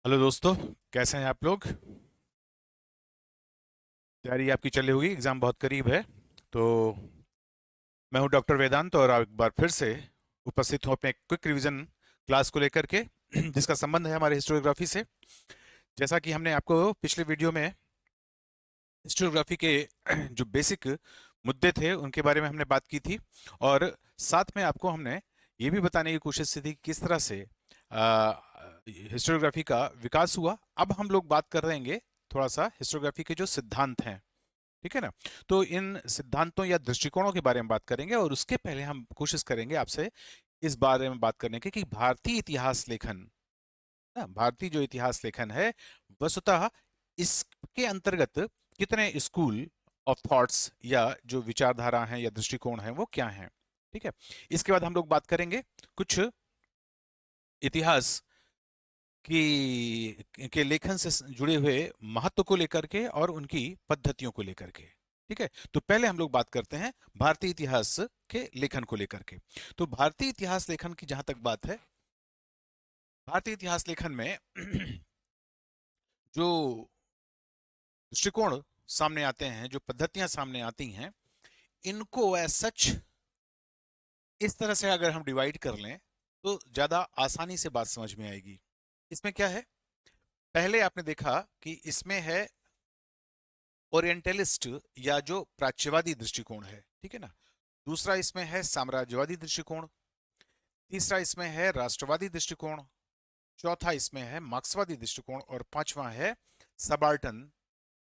Hello दोस्तों। कैसे हैं आप लोग? तैयारी आपकी चल रही होगी, एग्ज़ाम बहुत करीब है। तो मैं हूं डॉक्टर वेदांत और एक बार फिर से उपस्थित हूं अपने क्विक रिवीजन क्लास को लेकर के जिसका संबंध है हमारे हिस्टोग्राफी से। जैसा कि हमने आपको पिछले वीडियो में हिस्टोग्राफी के जो बेसिक मुद्दे थे उनके बारे में हमने बात की थी, और साथ में आपको हमने ये भी बताने की कोशिश की थी कि किस तरह से हिस्टोग्राफी का विकास हुआ। अब हम लोग बात कर रहे हैं थोड़ा सा हिस्टोग्राफी के जो सिद्धांत हैं, ठीक है ना। तो इन सिद्धांतों या दृष्टिकोणों के बारे में बात करेंगे, और उसके पहले हम कोशिश करेंगे आपसे इस बारे में बात करने की कि भारतीय इतिहास लेखन, ना भारतीय जो इतिहास लेखन है, वस्तुतः इसके अंतर्गत कितने स्कूल ऑफ थॉट्स या जो विचारधारा हैं या दृष्टिकोण हैं वो क्या हैं। ठीक है। इसके बाद हम लोग बात करेंगे कुछ इतिहास के लेखन से जुड़े हुए महत्व को लेकर के और उनकी पद्धतियों को लेकर के। ठीक है। तो पहले हम लोग बात करते हैं भारतीय इतिहास के लेखन को लेकर के। तो भारतीय इतिहास लेखन की जहां तक बात है, भारतीय इतिहास लेखन में जो दृष्टिकोण सामने आते हैं, जो पद्धतियां सामने आती हैं, इनको एज सच इस तरह से अगर हम डिवाइड कर लें तो ज्यादा आसानी से बात समझ में आएगी। इसमें क्या है, पहले आपने देखा कि इसमें है ओरिएंटलिस्ट या जो प्राच्यवादी दृष्टिकोण है, ठीक है ना। दूसरा इसमें है साम्राज्यवादी दृष्टिकोण। तीसरा इसमें है राष्ट्रवादी दृष्टिकोण। चौथा इसमें है मार्क्सवादी दृष्टिकोण, और पांचवा है सबाल्टन,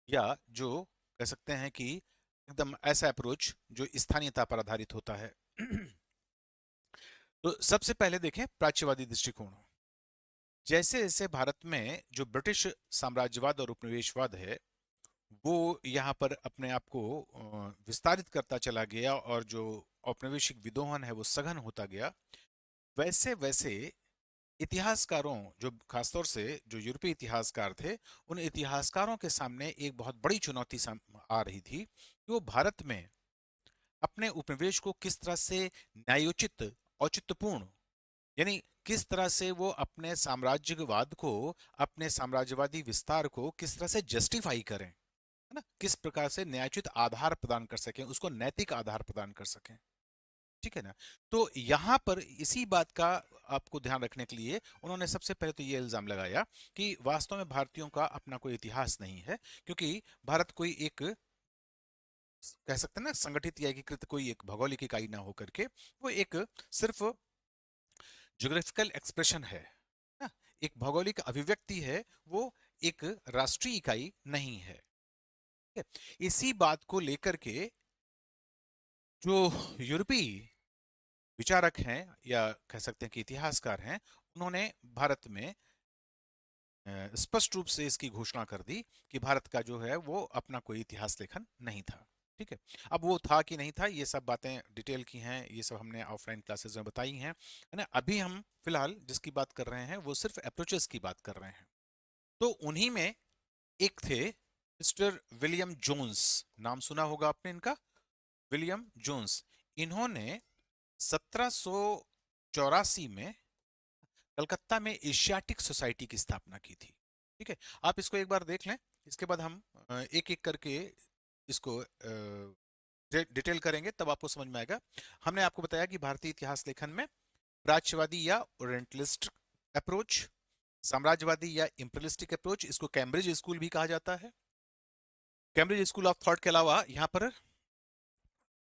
या जो कह सकते हैं कि एकदम ऐसा अप्रोच जो स्थानीयता पर आधारित होता है। तो सबसे पहले देखें प्राच्यवादी दृष्टिकोण। जैसे जैसे भारत में जो ब्रिटिश साम्राज्यवाद और उपनिवेशवाद है वो यहाँ पर अपने आप को विस्तारित करता चला गया, और जो औपनिवेशिक विद्रोहन है वो सघन होता गया, वैसे वैसे इतिहासकारों, जो खासतौर से जो यूरोपीय इतिहासकार थे, उन इतिहासकारों के सामने एक बहुत बड़ी चुनौती आ रही थी कि वो भारत में अपने उपनिवेश को किस तरह से न्यायोचित, औचित्यपूर्ण, यानी किस तरह से वो अपने साम्राज्यवाद को, अपने साम्राज्यवादी विस्तार को किस तरह से जस्टिफाई करें, है ना, किस प्रकार से न्यायोचित आधार प्रदान कर सकें, उसको नैतिक आधार प्रदान कर सकें। ठीक है ना। तो यहां पर इसी बात का आपको ध्यान रखने के लिए उन्होंने सबसे पहले तो ये इल्जाम लगाया कि वास्तव में भारतीयों का अपना कोई इतिहास नहीं है, क्योंकि भारत कोई एक, कह सकते हैं ना, संगठित या एकीकृत कोई एक भौगोलिक इकाई ना होकर के वो एक सिर्फ ज्योग्राफिकल एक्सप्रेशन है ना, एक भौगोलिक अभिव्यक्ति है, वो एक राष्ट्रीय इकाई नहीं है। ठीक है? इसी बात को लेकर के जो यूरोपीय विचारक हैं या कह सकते हैं कि इतिहासकार हैं, उन्होंने भारत में स्पष्ट रूप से इसकी घोषणा कर दी कि भारत का जो है वो अपना कोई इतिहास लेखन नहीं था। ठीक है। अब वो था कि नहीं था, ये सब बातें डिटेल की हैं, ये सब हमने ऑफलाइन क्लासेस में बताई हैं, है ना। अभी हम फिलहाल जिसकी बात कर रहे हैं वो सिर्फ अप्रोचेस की बात कर रहे हैं। तो उन्हीं में एक थे मिस्टर विलियम जोन्स। नाम सुना होगा आपने इनका, विलियम जोन्स। इन्होंने 1784 में कलकत्ता में एशियाटिक सोसाइटी की स्थापना की थी। ठीक है। आप इसको एक बार देख लें, इसके बाद हम एक एक करके इसको डिटेल करेंगे, तब आपको समझ में आएगा। हमने आपको बताया कि भारतीय इतिहास लेखन में प्राच्यवादी या ओरिएंटलिस्ट अप्रोच, साम्राज्यवादी या इंपीरियलिस्टिक अप्रोच, इसको कैम्ब्रिज स्कूल भी कहा जाता है। कैम्ब्रिज स्कूल ऑफ थॉट के अलावा यहाँ पर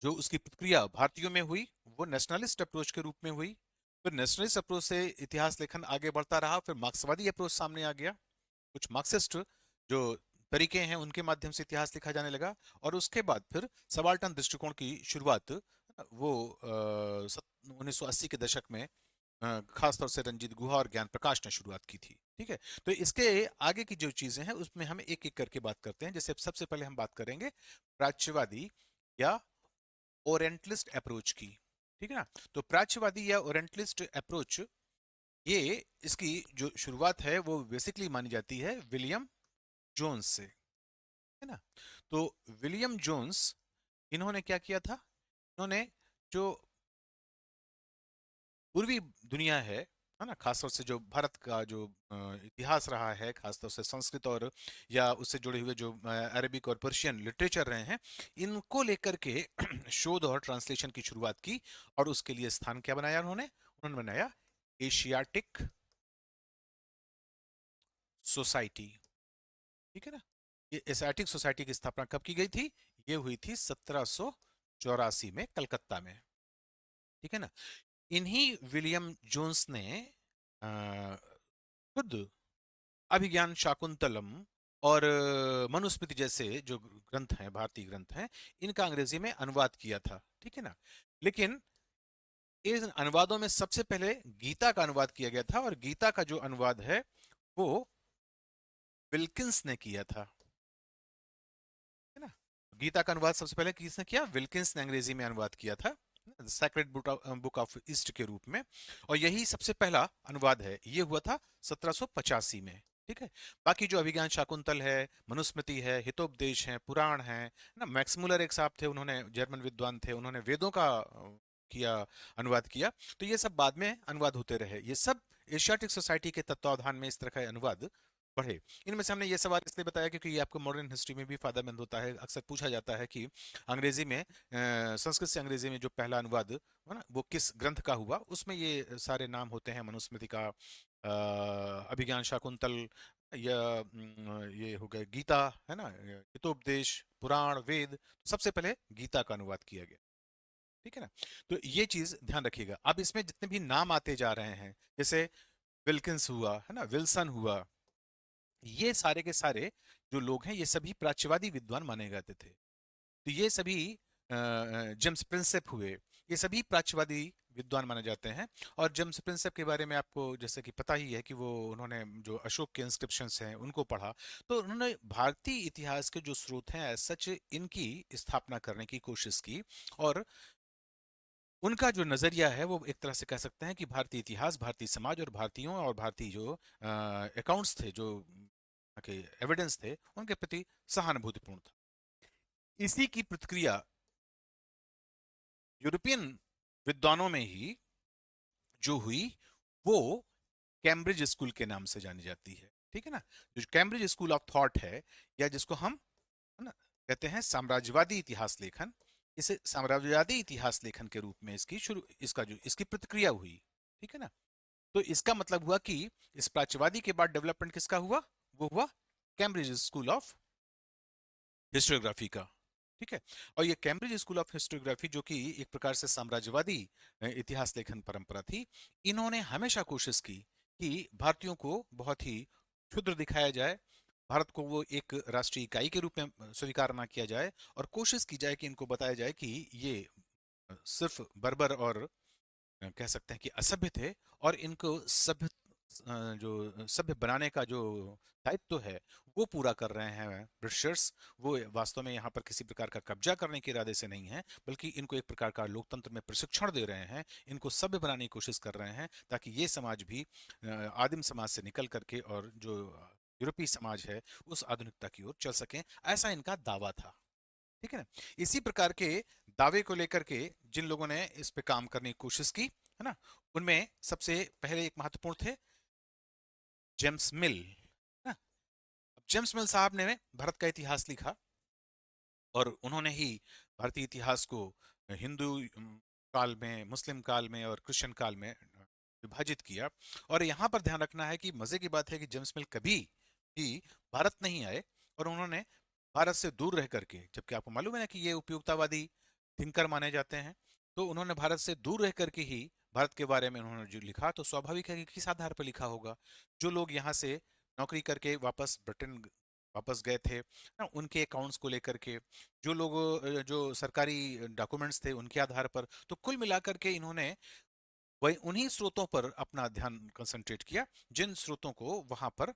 जो उसकी प्रतिक्रिया भारतीयों में हुई वो नेशनलिस्ट अप्रोच के रूप में हुई। फिर नेशनलिस्ट अप्रोच से इतिहास लेखन आगे बढ़ता रहा, फिर मार्क्सवादी अप्रोच सामने आ गया, कुछ मार्क्सिस्ट जो तरीके हैं उनके माध्यम से इतिहास लिखा जाने लगा, और उसके बाद फिर सबाल्टर्न दृष्टिकोण की शुरुआत वो 1980 के दशक में खासतौर से रंजीत गुहा और ज्ञान प्रकाश ने शुरुआत की थी। ठीक है। तो इसके आगे की जो चीजें हैं उसमें हम एक एक करके बात करते हैं। जैसे सबसे पहले हम बात करेंगे प्राच्यवादी या ओरिएंटलिस्ट अप्रोच की। ठीक है ना। तो प्राच्यवादी या ओरिएंटलिस्ट अप्रोच, ये इसकी जो शुरुआत है वो बेसिकली मानी जाती है विलियम जोन्स से, है ना। तो विलियम जोन्स, इन्होंने क्या किया था, इन्होंने जो पूर्वी दुनिया है है ना, खासतौर से जो भारत का जो इतिहास रहा है, खासतौर से संस्कृत और या उससे जुड़े हुए जो अरबिक और पर्शियन लिटरेचर रहे हैं, इनको लेकर के शोध और ट्रांसलेशन की शुरुआत की। और उसके लिए स्थान क्या बनाया उन्होंने? उन्होंने बनाया एशियाटिक सोसाइटी। ठीक है ना। ये एशियाटिक सोसाइटी की स्थापना कब की गई थी? ये हुई थी 1784 में कलकत्ता में। ठीक है ना। इन्हीं विलियम जोन्स ने खुद अभिज्ञान शाकुंतलम और मनुस्मृति जैसे जो ग्रंथ हैं, भारतीय ग्रंथ हैं, इनका अंग्रेजी में अनुवाद किया था। ठीक है ना। लेकिन इन अनुवादों में सबसे पहले गीता का अनुवाद किया गया था, और गीता का जो अनुवाद है वो विल्किंस ने किया था। है ना। गीता का अनुवाद सबसे पहले किसने किया? विल्किंस ने अंग्रेजी में अनुवाद किया था, सैक्रेड बुक ऑफ ईस्ट के रूप में। और यही सबसे पहला अनुवाद है, ये हुआ था 1785 में। ठीक है। बाकी जो अभिज्ञान शाकुंतल है, मनुस्मृति है, हितोपदेश है, पुराण है ना, मैक्स मुलर एक साहब थे, उन्होंने जर्मन विद्वान थे, उन्होंने वेदों का किया, अनुवाद किया। तो ये सब बाद में अनुवाद होते रहे। ये सब एशियाटिक सोसाइटी के तत्वावधान में इस तरह का अनुवाद बढ़े। इनमें से हमने ये सवाल इसलिए बताया क्योंकि ये आपको मॉडर्न हिस्ट्री में भी फायदेमंद होता है। अक्सर पूछा जाता है कि अंग्रेजी में संस्कृत से अंग्रेजी में जो पहला अनुवाद है ना, वो किस ग्रंथ का हुआ। उसमें ये सारे नाम होते हैं, मनुस्मृति का, अभिज्ञान शाकुंतल, या ये हो गया गीता, है ना, हितोपदेश, पुराण, वेद। सबसे पहले गीता का अनुवाद किया गया। ठीक है ना। तो ये चीज ध्यान रखिएगा। अब इसमें जितने भी नाम आते जा रहे हैं, जैसे विल्किंस हुआ, है ना, विल्सन हुआ, ये सारे के सारे जो लोग हैं, ये सभी प्राच्यवादी विद्वान माने जाते थे। तो ये सभी जेम्स प्रिंसेप हुए, ये सभी प्राच्यवादी विद्वान माने जाते हैं। और जेम्स प्रिंसेप के बारे में आपको जैसे कि पता ही है कि वो, उन्होंने जो अशोक के इंस्क्रिप्शंस हैं उनको पढ़ा, तो उन्होंने भारतीय इतिहास के जो स्रोत हैं सच इनकी स्थापना करने की कोशिश की। और उनका जो नजरिया है वो एक तरह से कह सकते हैं कि भारतीय इतिहास, भारतीय समाज और भारतीयों और भारतीय जो अकाउंट्स थे, जो के एविडेंस थे, उनके प्रति सहानुभूतिपूर्ण था। इसी की प्रतिक्रिया यूरोपियन विद्वानों में ही जो हुई, वो कैम्ब्रिज स्कूल के नाम से जानी जाती है। ठीक है ना। जो कैम्ब्रिज स्कूल ऑफ थॉट है, या जिसको हम, है ना, कहते हैं साम्राज्यवादी इतिहास लेखन, इसे साम्राज्यवादी इतिहास लेखन के रूप में इसकी शुरू, इसका जो इसकी प्रतिक्रिया हुई। ठीक है ना। तो इसका मतलब हुआ कि इस प्राच्यवादी के बाद डेवलपमेंट किसका हुआ? वो हुआ कैम्ब्रिज स्कूल ऑफ हिस्टोग्राफी का। ठीक है। और ये कैम्ब्रिज स्कूल ऑफ हिस्टोग्राफी, जो कि एक प्रकार से साम्राज्यवादी इतिहास लेखन परंपरा थी, इन्होंने हमेशा कोशिश की कि भारतीयों को बहुत ही क्षुद्र दिखाया जाए, भारत को वो एक राष्ट्रीय इकाई के रूप में स्वीकार ना किया जाए, और कोशिश की जाए कि इनको बताया जाए कि ये सिर्फ बर्बर और कह सकते हैं कि असभ्य थे, और इनको सभ्य, जो सभ्य बनाने का जो दायित्व है वो पूरा कर रहे हैं ब्रिटिशर्स। वो वास्तव में यहाँ पर किसी प्रकार का कब्जा करने के इरादे से नहीं है, बल्कि इनको एक प्रकार का लोकतंत्र में प्रशिक्षण दे रहे हैं, इनको सभ्य बनाने की कोशिश कर रहे हैं, ताकि ये समाज भी आदिम समाज से निकल करके और जो यूरोपीय समाज है उस आधुनिकता की ओर चल सकें। ऐसा इनका दावा था। ठीक है ना। इसी प्रकार के दावे को लेकर के जिन लोगों ने इस पे काम करने की कोशिश की, है ना, उनमें सबसे पहले एक महत्वपूर्ण थे जेम्स मिल। ना, अब जेम्स मिल साहब ने भारत का इतिहास लिखा, और उन्होंने ही भारतीय इतिहास को हिंदू काल में, मुस्लिम काल में और क्रिश्चियन काल में विभाजित किया। और यहाँ पर ध्यान रखना है कि मजे की बात है कि जेम्स मिल कभी भी भारत नहीं आए, और उन्होंने भारत से दूर रह करके, जबकि आपको मालूम है ना कि ये उपयोगितावादी थिंकर माने जाते हैं, तो उन्होंने भारत से दूर रह करके ही भारत के बारे में उन्होंने जो लिखा, तो स्वाभाविक है कि किस आधार पर लिखा होगा? जो लोग यहाँ से नौकरी करके वापस ब्रिटेन वापस गए थे ना, उनके अकाउंट्स को लेकर के, जो लोग जो सरकारी डॉक्यूमेंट्स थे उनके आधार पर, तो कुल मिलाकर के इन्होंने वही उन्हीं स्रोतों पर अपना ध्यान कंसंट्रेट किया, जिन स्रोतों को वहां पर।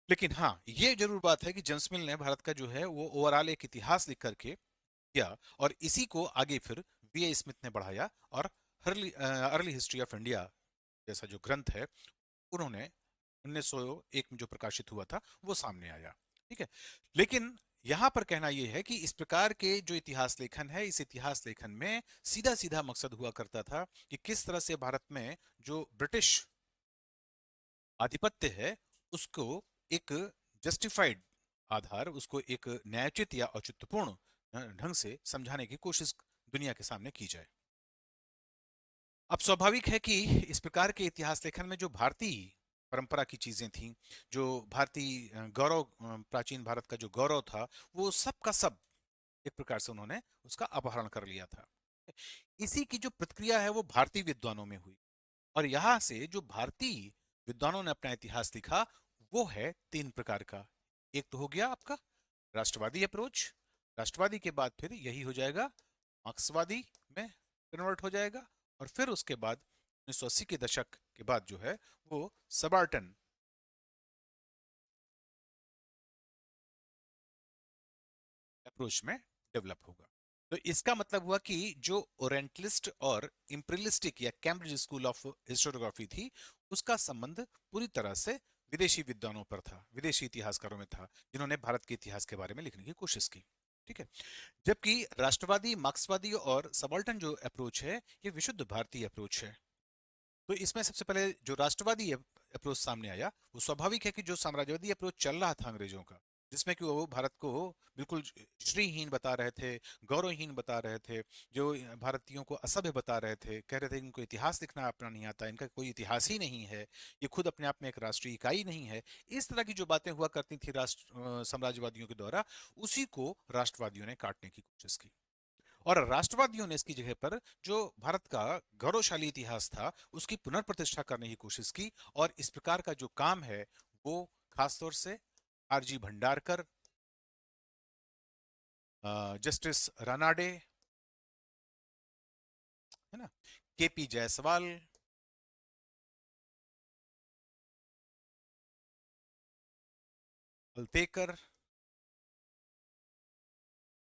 लेकिन हाँ, ये जरूर बात है कि जेम्स मिल ने भारत का जो है वो ओवरऑल एक इतिहास लिख करके किया, और इसी को आगे फिर वी ए स्मिथ ने बढ़ाया, और अर्ली हिस्ट्री ऑफ इंडिया जैसा जो ग्रंथ है, उन्होंने 1901 में जो प्रकाशित हुआ था वो सामने आया। ठीक है। लेकिन यहां पर कहना यह है कि इस प्रकार के जो इतिहास लेखन है, इस इतिहास लेखन में सीधा सीधा मकसद हुआ करता था कि किस तरह से भारत में जो ब्रिटिश आधिपत्य है उसको एक जस्टिफाइड आधार, उसको एक न्यायोचित या औचित्यपूर्ण ढंग से समझाने की कोशिश दुनिया के सामने की जाए। अब स्वाभाविक है कि इस प्रकार के इतिहास लेखन में जो भारतीय परंपरा की चीजें थीं, जो भारतीय गौरव, प्राचीन भारत का जो गौरव था, वो सब का सब एक प्रकार से उन्होंने उसका अपहरण कर लिया था। इसी की जो प्रतिक्रिया है वो भारतीय विद्वानों में हुई, और यहां से जो भारतीय विद्वानों ने अपना इतिहास लिखा वो है तीन प्रकार का। एक तो हो गया आपका राष्ट्रवादी अप्रोच, राष्ट्रवादी के बाद फिर यही हो जाएगा मार्क्सवादी में कन्वर्ट हो जाएगा, और फिर उसके बाद 1980 के दशक के बाद जो है वो सबाल्टर्न अप्रोच में डेवलप होगा। तो इसका मतलब हुआ कि जो ओरिएंटलिस्ट और इंपीरियलिस्टिक या कैम्ब्रिज स्कूल ऑफ हिस्टोरियोग्राफी थी, उसका संबंध पूरी तरह से विदेशी विद्वानों पर था, विदेशी इतिहासकारों में था, जिन्होंने भारत के इतिहास के बारे में लिखने की कोशिश की। ठीक है। जबकि राष्ट्रवादी, मार्क्सवादी और सबाल्टर्न जो अप्रोच है, ये विशुद्ध भारतीय अप्रोच है। तो इसमें सबसे पहले जो राष्ट्रवादी अप्रोच सामने आया, वो स्वाभाविक है कि जो साम्राज्यवादी अप्रोच चल रहा था अंग्रेजों का, जिसमें कि वो भारत को बिल्कुल श्रीहीन बता रहे थे, गौरवहीन बता रहे थे, जो भारतीयों को असभ्य बता रहे थे, कह रहे थे इनको इतिहास लिखना अपना नहीं आता, इनका कोई इतिहास ही नहीं है, ये खुद अपने आप में एक राष्ट्रीय इकाई नहीं है, इस तरह की जो बातें हुआ करती थी राष्ट्र साम्राज्यवादियों के द्वारा, उसी को राष्ट्रवादियों ने काटने की कोशिश की। और राष्ट्रवादियों ने इसकी जगह पर जो भारत का गौरवशाली इतिहास था उसकी पुनर्प्रतिष्ठा करने की कोशिश की, और इस प्रकार का जो काम है वो खासतौर से आरजी भंडारकर, जस्टिस रानाडे, है ना, केपी जायसवाल, अल्तेकर,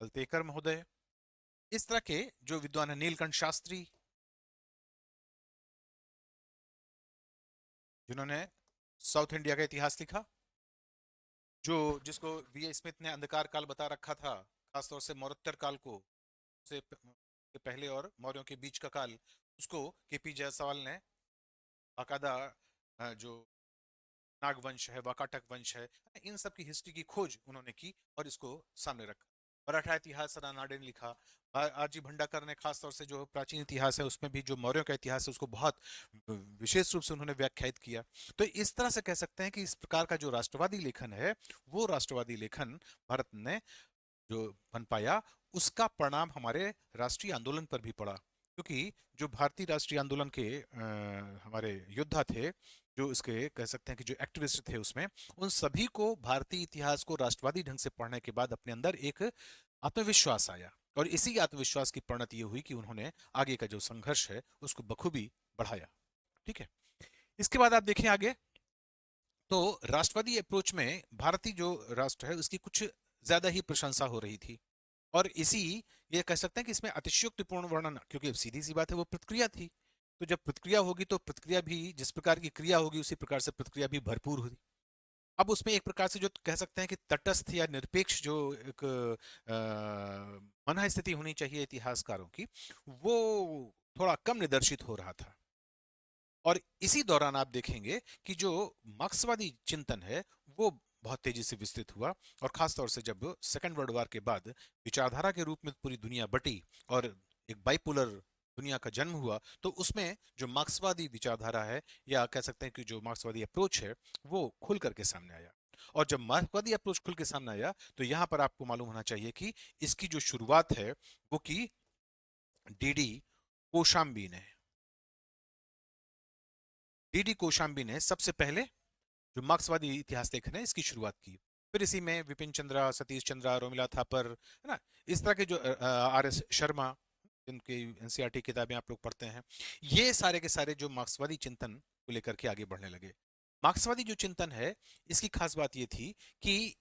अल्तेकर महोदय, इस तरह के जो विद्वान है, नीलकंठ शास्त्री, जिन्होंने साउथ इंडिया का इतिहास लिखा, जो जिसको वी ए स्मिथ ने अंधकार काल बता रखा था, खासतौर से मौर्योत्तर काल को, से के पहले और मौर्यों के बीच का काल, उसको केपी जायसवाल ने बाकायदा जो नागवंश है, वाकाटक वंश है, इन सब की हिस्ट्री की खोज उन्होंने की और इसको सामने रखा। मराठा इतिहास रानाडे ने लिखा। आरजी भंडाकर ने खास तौर से जो प्राचीन इतिहास है उसमें भी जो मौर्यों का इतिहास है उसको बहुत विशेष रूप से उन्होंने व्याख्यायित किया। तो इस तरह से कह सकते हैं कि इस प्रकार का जो राष्ट्रवादी लेखन है, वो राष्ट्रवादी लेखन भारत ने जो बन पाया, उसका परिणाम हमारे राष्ट्रीय आंदोलन पर भी पड़ा, क्योंकि जो भारतीय राष्ट्रीय आंदोलन के हमारे योद्धा थे, जो इसके कह सकते हैं कि जो एक्टिविस्ट थे उसमें, उन सभी को भारतीय इतिहास को राष्ट्रवादी ढंग से पढ़ने के बाद अपने अंदर एक आत्मविश्वास आया, और इसी आत्मविश्वास की परिणति ये हुई कि उन्होंने आगे का जो संघर्ष है उसको बखूबी बढ़ाया। ठीक है। इसके बाद आप देखें आगे, तो राष्ट्रवादी अप्रोच में भारतीय जो राष्ट्र है उसकी कुछ ज्यादा ही प्रशंसा हो रही थी, और इसी ये कह सकते हैं कि इसमें अतिशयोक्तिपूर्ण वर्णन, क्योंकि सीधी सी बात है वो प्रतिक्रिया थी, तो जब प्रतिक्रिया होगी तो प्रतिक्रिया भी जिस प्रकार की क्रिया होगी उसी प्रकार से प्रतिक्रिया भी भरपूर होगी। अब उसमें एक प्रकार से जो कह सकते हैं कि तटस्थ या निरपेक्ष जो एक मनः स्थिति होनी चाहिए इतिहासकारों की, वो थोड़ा कम निदर्शित हो रहा था। और इसी दौरान आप देखेंगे कि जो मार्क्सवादी चिंतन है वो बहुत तेजी से विस्तृत हुआ, और खासतौर से जब सेकेंड वर्ल्ड वॉर के बाद विचारधारा के रूप में पूरी दुनिया बटी और एक बाइपोलर दुनिया का जन्म हुआ, तो उसमें जो मार्क्सवादी विचारधारा है, या कह सकते हैं कि जो मार्क्सवादी अप्रोच है, वो खुल करके सामने आया। और जब मार्क्सवादी अप्रोच खुल के सामने आया तो यहां पर आपको मालूम होना चाहिए कि इसकी जो शुरुआत है वो की डीडी कोशाम्बी ने। डीडी कोशाम्बी ने सबसे पहले जो मार्क्सवादी इतिहास लेखन है इसकी शुरुआत की। फिर इसी में विपिन चंद्रा, सतीश चंद्रा, रोमिला थापर, है ना, इस तरह के जो आर एस शर्मा, जिनकी एनसीईआरटी किताबें आप लोग पढ़ते हैं, ये सारे के सारे जो मार्क्सवादी चिंतन को लेकर के आगे बढ़ने लगे। मार्क्सवादी जो चिंतन है इसकी खास बात ये थी कि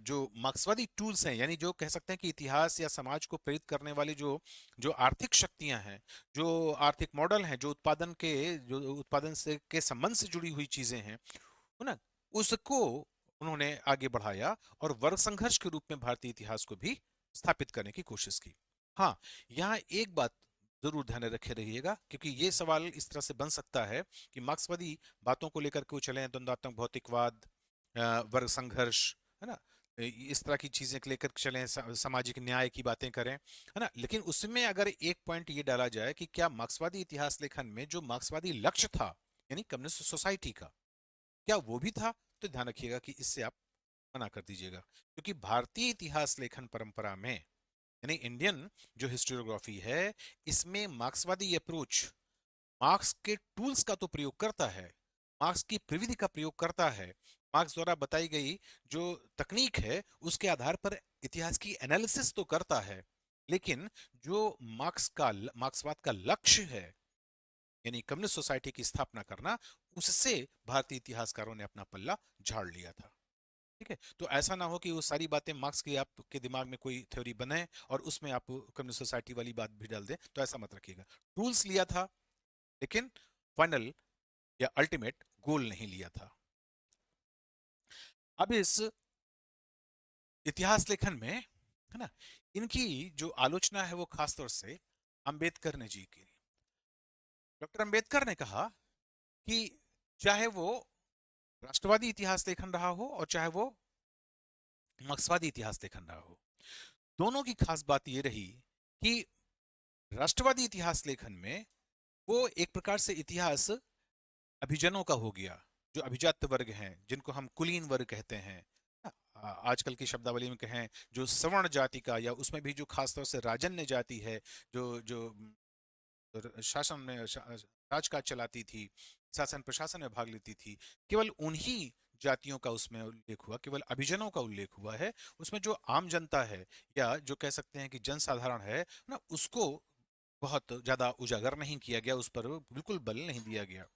जो मार्क्सवादी टूल्स हैं, यानी जो कह सकते हैं कि इतिहास या समाज को प्रेरित करने वाली जो जो आर्थिक शक्तियां हैं, जो आर्थिक मॉडल हैं, जो उत्पादन से के संबंध से जुड़ी हुई चीजें हैं, है ना, उसको उन्होंने आगे बढ़ाया और वर्ग संघर्ष के रूप में भारतीय इतिहास को भी स्थापित करने की कोशिश की। हाँ, यहाँ एक बात जरूर ध्यान रखे रहिएगा, क्योंकि ये सवाल इस तरह से बन सकता है कि मार्क्सवादी बातों को लेकर के वो चले, द्वंद्वात्मक भौतिकवाद, वर्ग संघर्ष, है ना, इस तरह की चीजें लेकर चलें, सामाजिक न्याय की बातें करें, है ना, लेकिन उसमें अगर एक पॉइंट ये डाला जाए कि क्या मार्क्सवादी इतिहास लेखन में जो मार्क्सवादी लक्ष्य था, यानी कम्युनिस्ट सोसाइटी का, क्या वो भी था, तो ध्यान रखिएगा कि इससे आप मना कर दीजिएगा। क्योंकि भारतीय इतिहास लेखन परंपरा में, यानी इंडियन जो हिस्टोरियोग्राफी है, इसमें मार्क्सवादी अप्रोच मार्क्स के टूल्स का तो प्रयोग करता है, मार्क्स की प्रविधि का प्रयोग करता है, मार्क्स द्वारा बताई गई जो तकनीक है उसके आधार पर इतिहास की एनालिसिस तो करता है, लेकिन जो मार्क्सवाद का लक्ष्य है, यानी कम्युनिस्ट सोसाइटी की स्थापना करना, उससे भारतीय इतिहासकारों ने अपना पल्ला झाड़ लिया था। ठीक है, तो ऐसा ना हो कि वो सारी बातें मार्क्स की आपके दिमाग में कोई थ्योरी बने और उसमें आप कम्युनिस्ट सोसाइटी वाली बात भी डाल दें, तो ऐसा मत रखिएगा। टूल्स लिया था, लेकिन फाइनल या अल्टीमेट गोल नहीं लिया था। अब इस इतिहास लेखन में, है ना, इनकी जो आलोचना है वो खासतौर से अंबेडकर ने जी की। डॉक्टर अंबेडकर ने कहा कि चाहे वो राष्ट्रवादी इतिहास लेखन रहा हो और चाहे वो मार्क्सवादी इतिहास लेखन रहा हो, दोनों की खास बात यह रही कि राष्ट्रवादी इतिहास लेखन में वो एक प्रकार से इतिहास अभिजनों का हो गया, जो अभिजात वर्ग हैं, जिनको हम कुलीन वर्ग कहते हैं, आजकल की शब्दावली में कहें जो सवर्ण जाति का, या उसमें भी जो खासतौर से राजन्य जाति है, जो जो शासन में राजकाज चलाती थी, शासन प्रशासन में भाग लेती थी, केवल उन्हीं जातियों का उसमें उल्लेख हुआ, केवल अभिजनों का उल्लेख हुआ है। उसमें जो आम जनता है, या जो कह सकते हैं कि जनसाधारण है ना, उसको बहुत ज्यादा उजागर नहीं किया गया, उस पर बिल्कुल बल नहीं दिया गया।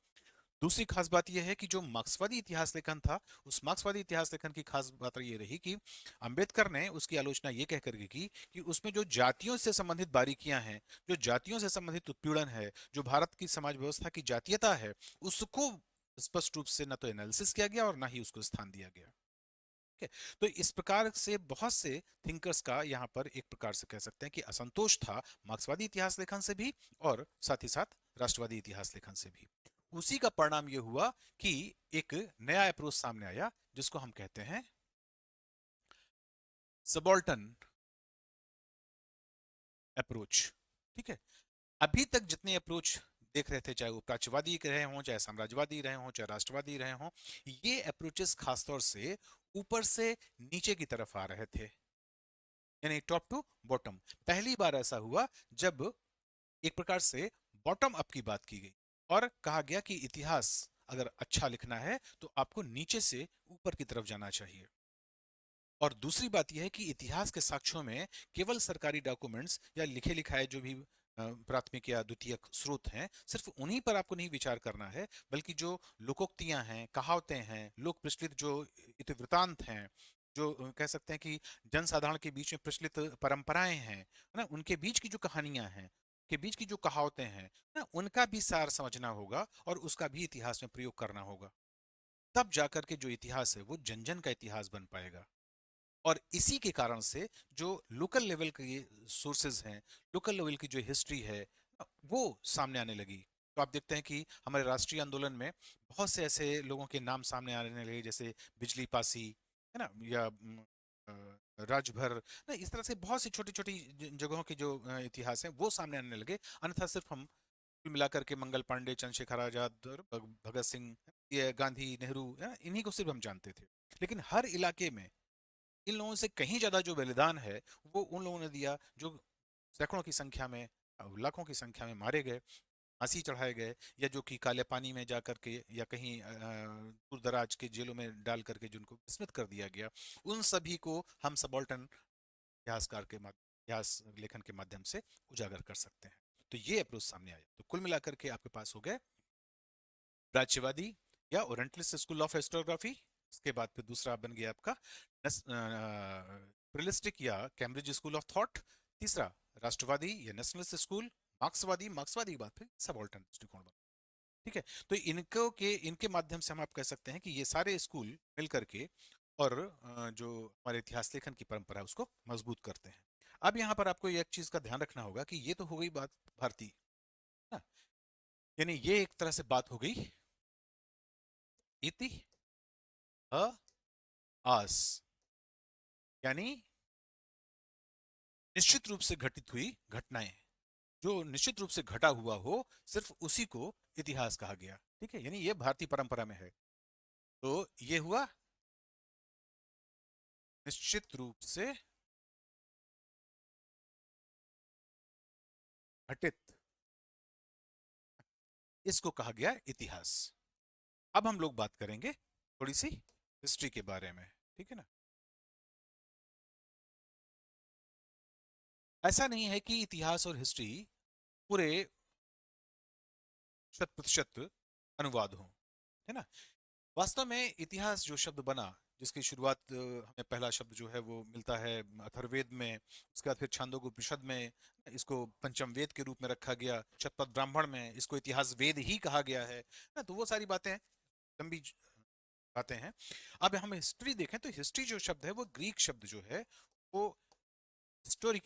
दूसरी खास बात यह है कि जो मार्क्सवादी इतिहास लेखन था, उस मार्क्सवादी इतिहास लेखन की खास बात यह रही कि अंबेडकर ने उसकी आलोचना ये कह करके की कि उसमें जो जातियों से संबंधित बारीकियां हैं, जो जातियों से संबंधित उत्पीड़न है, जो भारत की समाज व्यवस्था की जातीयता है, उसको स्पष्ट रूप से न तो एनालिसिस किया गया और ना ही उसको स्थान दिया गया। ठीक है, तो इस प्रकार से बहुत से थिंकर्स का यहाँ पर एक प्रकार से कह सकते हैं कि असंतोष था मार्क्सवादी इतिहास लेखन से भी और साथ ही साथ राष्ट्रवादी इतिहास लेखन से भी। उसी का परिणाम यह हुआ कि एक नया अप्रोच सामने आया, जिसको हम कहते हैं सबाल्टर्न अप्रोच। ठीक है, अभी तक जितने अप्रोच देख रहे थे, चाहे वो प्राच्यवादी रहे हों, चाहे साम्राज्यवादी रहे हों, चाहे राष्ट्रवादी रहे हों, ये अप्रोचेस खासतौर से ऊपर से नीचे की तरफ आ रहे थे, यानी टॉप टू बॉटम। पहली बार ऐसा हुआ जब एक प्रकार से बॉटम अप की बात की गई और कहा गया कि इतिहास अगर अच्छा लिखना है तो आपको नीचे से ऊपर की तरफ जाना चाहिए। और दूसरी बात यह है कि इतिहास के साक्ष्यों में केवल सरकारी डॉक्यूमेंट्स या लिखे लिखाए जो भी प्राथमिक या द्वितीयक स्रोत हैं, सिर्फ उन्हीं पर आपको नहीं विचार करना है, बल्कि जो लोकोक्तियां हैं, कहावतें हैं, लोक प्रचलित जो इतिवृत्तांत हैं, जो कह सकते हैं कि जनसाधारण के बीच में प्रचलित परंपराएं हैं, है ना, उनके बीच की जो कहानियां हैं, के बीच की जो कहावतें हैं ना, उनका भी सार समझना होगा और उसका भी इतिहास में प्रयोग करना होगा। तब जाकर के जो इतिहास है वो जन जन का इतिहास बन पाएगा। और इसी के कारण से जो लोकल लेवल के सोर्सेज हैं, लोकल लेवल की जो हिस्ट्री है, वो सामने आने लगी। तो आप देखते हैं कि हमारे राष्ट्रीय आंदोलन में बहुत से ऐसे लोगों के नाम सामने आने लगे, जैसे बिजली पासी, है ना, या राजभर ना, इस तरह से बहुत सी छोटी छोटी जगहों के जो इतिहास हैं वो सामने आने लगे। अन्यथा सिर्फ हम कुल मिलाकर के मंगल पांडे, चंद्रशेखर आजाद और भगत सिंह, ये गांधी, नेहरू, है ना, इन्हीं को सिर्फ हम जानते थे। लेकिन हर इलाके में इन लोगों से कहीं ज्यादा जो बलिदान है वो उन लोगों ने दिया जो सैकड़ों की संख्या में, लाखों की संख्या में मारे गए, फांसी चढ़ाए गए, या जो कि काले पानी में जा करके या कहीं दूर दराज के जेलों में डाल करके जिनको विस्मित कर दिया गया, उन सभी को हम सबॉल्टन इतिहासकार के इतिहास लेखन के माध्यम से उजागर कर सकते हैं। तो ये अप्रोच सामने आया। तो कुल मिलाकर के आपके पास हो गए प्राच्यवादी या ओरिएंटलिस्ट स्कूल ऑफ हिस्टोग्राफी, इसके बाद फिर दूसरा बन गया आपका प्रिलिस्टिक या कैम्ब्रिज स्कूल ऑफ थॉट, तीसरा राष्ट्रवादी या नेशनलिस्ट स्कूल, मार्क्सवादी, मार्क्सवादी के बाद फिर सबऑल्टर्न दृष्टिकोण बना। ठीक है, तो इनके माध्यम से हम आप कह सकते हैं कि ये सारे स्कूल मिलकर के और जो हमारे इतिहास लेखन की परंपरा है उसको मजबूत करते हैं। अब यहाँ पर आपको एक चीज का ध्यान रखना होगा कि ये तो हो गई बात भारतीय ना, यानी ये एक तरह से बात हो गई इतिहास, यानी निश्चित रूप से घटित हुई घटनाएं, जो निश्चित रूप से घटा हुआ हो सिर्फ उसी को इतिहास कहा गया। ठीक है, यानी ये भारतीय परंपरा में है। तो ये हुआ निश्चित रूप से घटित, इसको कहा गया इतिहास। अब हम लोग बात करेंगे थोड़ी सी हिस्ट्री के बारे में, ठीक है ना। ऐसा नहीं है कि इतिहास और हिस्ट्री पूरे 100% अनुवाद हो, है ना। वास्तव में इतिहास जो शब्द बना, जिसकी शुरुआत हमें पहला शब्द जो है वो मिलता है अथर्ववेद में, उसके बाद फिर छांदोग्य उपनिषद में इसको पंचम वेद के रूप में रखा गया, शतपथ ब्राह्मण में इसको इतिहास वेद ही कहा गया है ना। तो वो सारी बातें लंबी बातें हैं। अब हम हिस्ट्री देखें तो हिस्ट्री जो शब्द है वो ग्रीक शब्द जो है वो हिस्टोरी,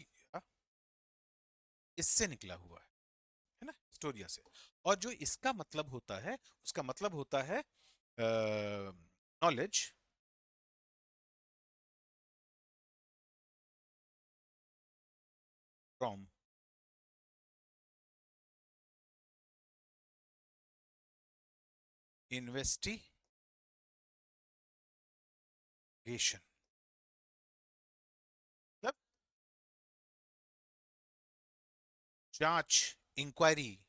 इससे निकला हुआ है ना, हिस्टोरिया से। और जो इसका मतलब होता है, उसका मतलब होता है नॉलेज फ्रॉम इन्वेस्टिगेशन, मतलब जांच, इंक्वायरी,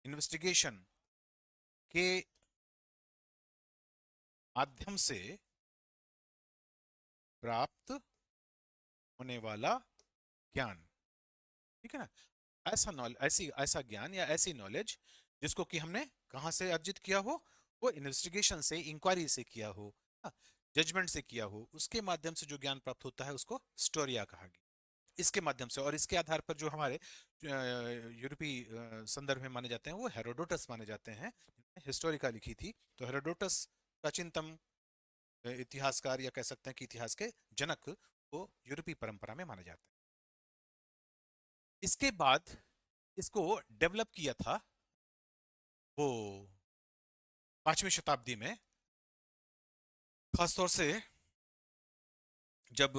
इन्वेस्टिगेशन के माध्यम से प्राप्त होने वाला ज्ञान, ठीक है ना। ऐसा नॉलेज, ऐसी ऐसा ज्ञान या ऐसी नॉलेज जिसको कि हमने कहाँ से अर्जित किया हो, वो इन्वेस्टिगेशन से, इंक्वायरी से किया हो, जजमेंट से किया हो, उसके माध्यम से जो ज्ञान प्राप्त होता है उसको स्टोरिया कहा गया। इसके माध्यम से और इसके आधार पर जो हमारे यूरोपीय संदर्भ में माने जाते हैं वो हेरोडोटस माने जाते हैं, हिस्टोरिका लिखी थी। तो हेरोडोटस प्राचीनतम इतिहासकार या कह सकते हैं कि इतिहास के जनक वो यूरोपीय परंपरा में माने जाते हैं। इसके बाद इसको डेवलप किया था वो 5वीं शताब्दी में, खासतौर से जब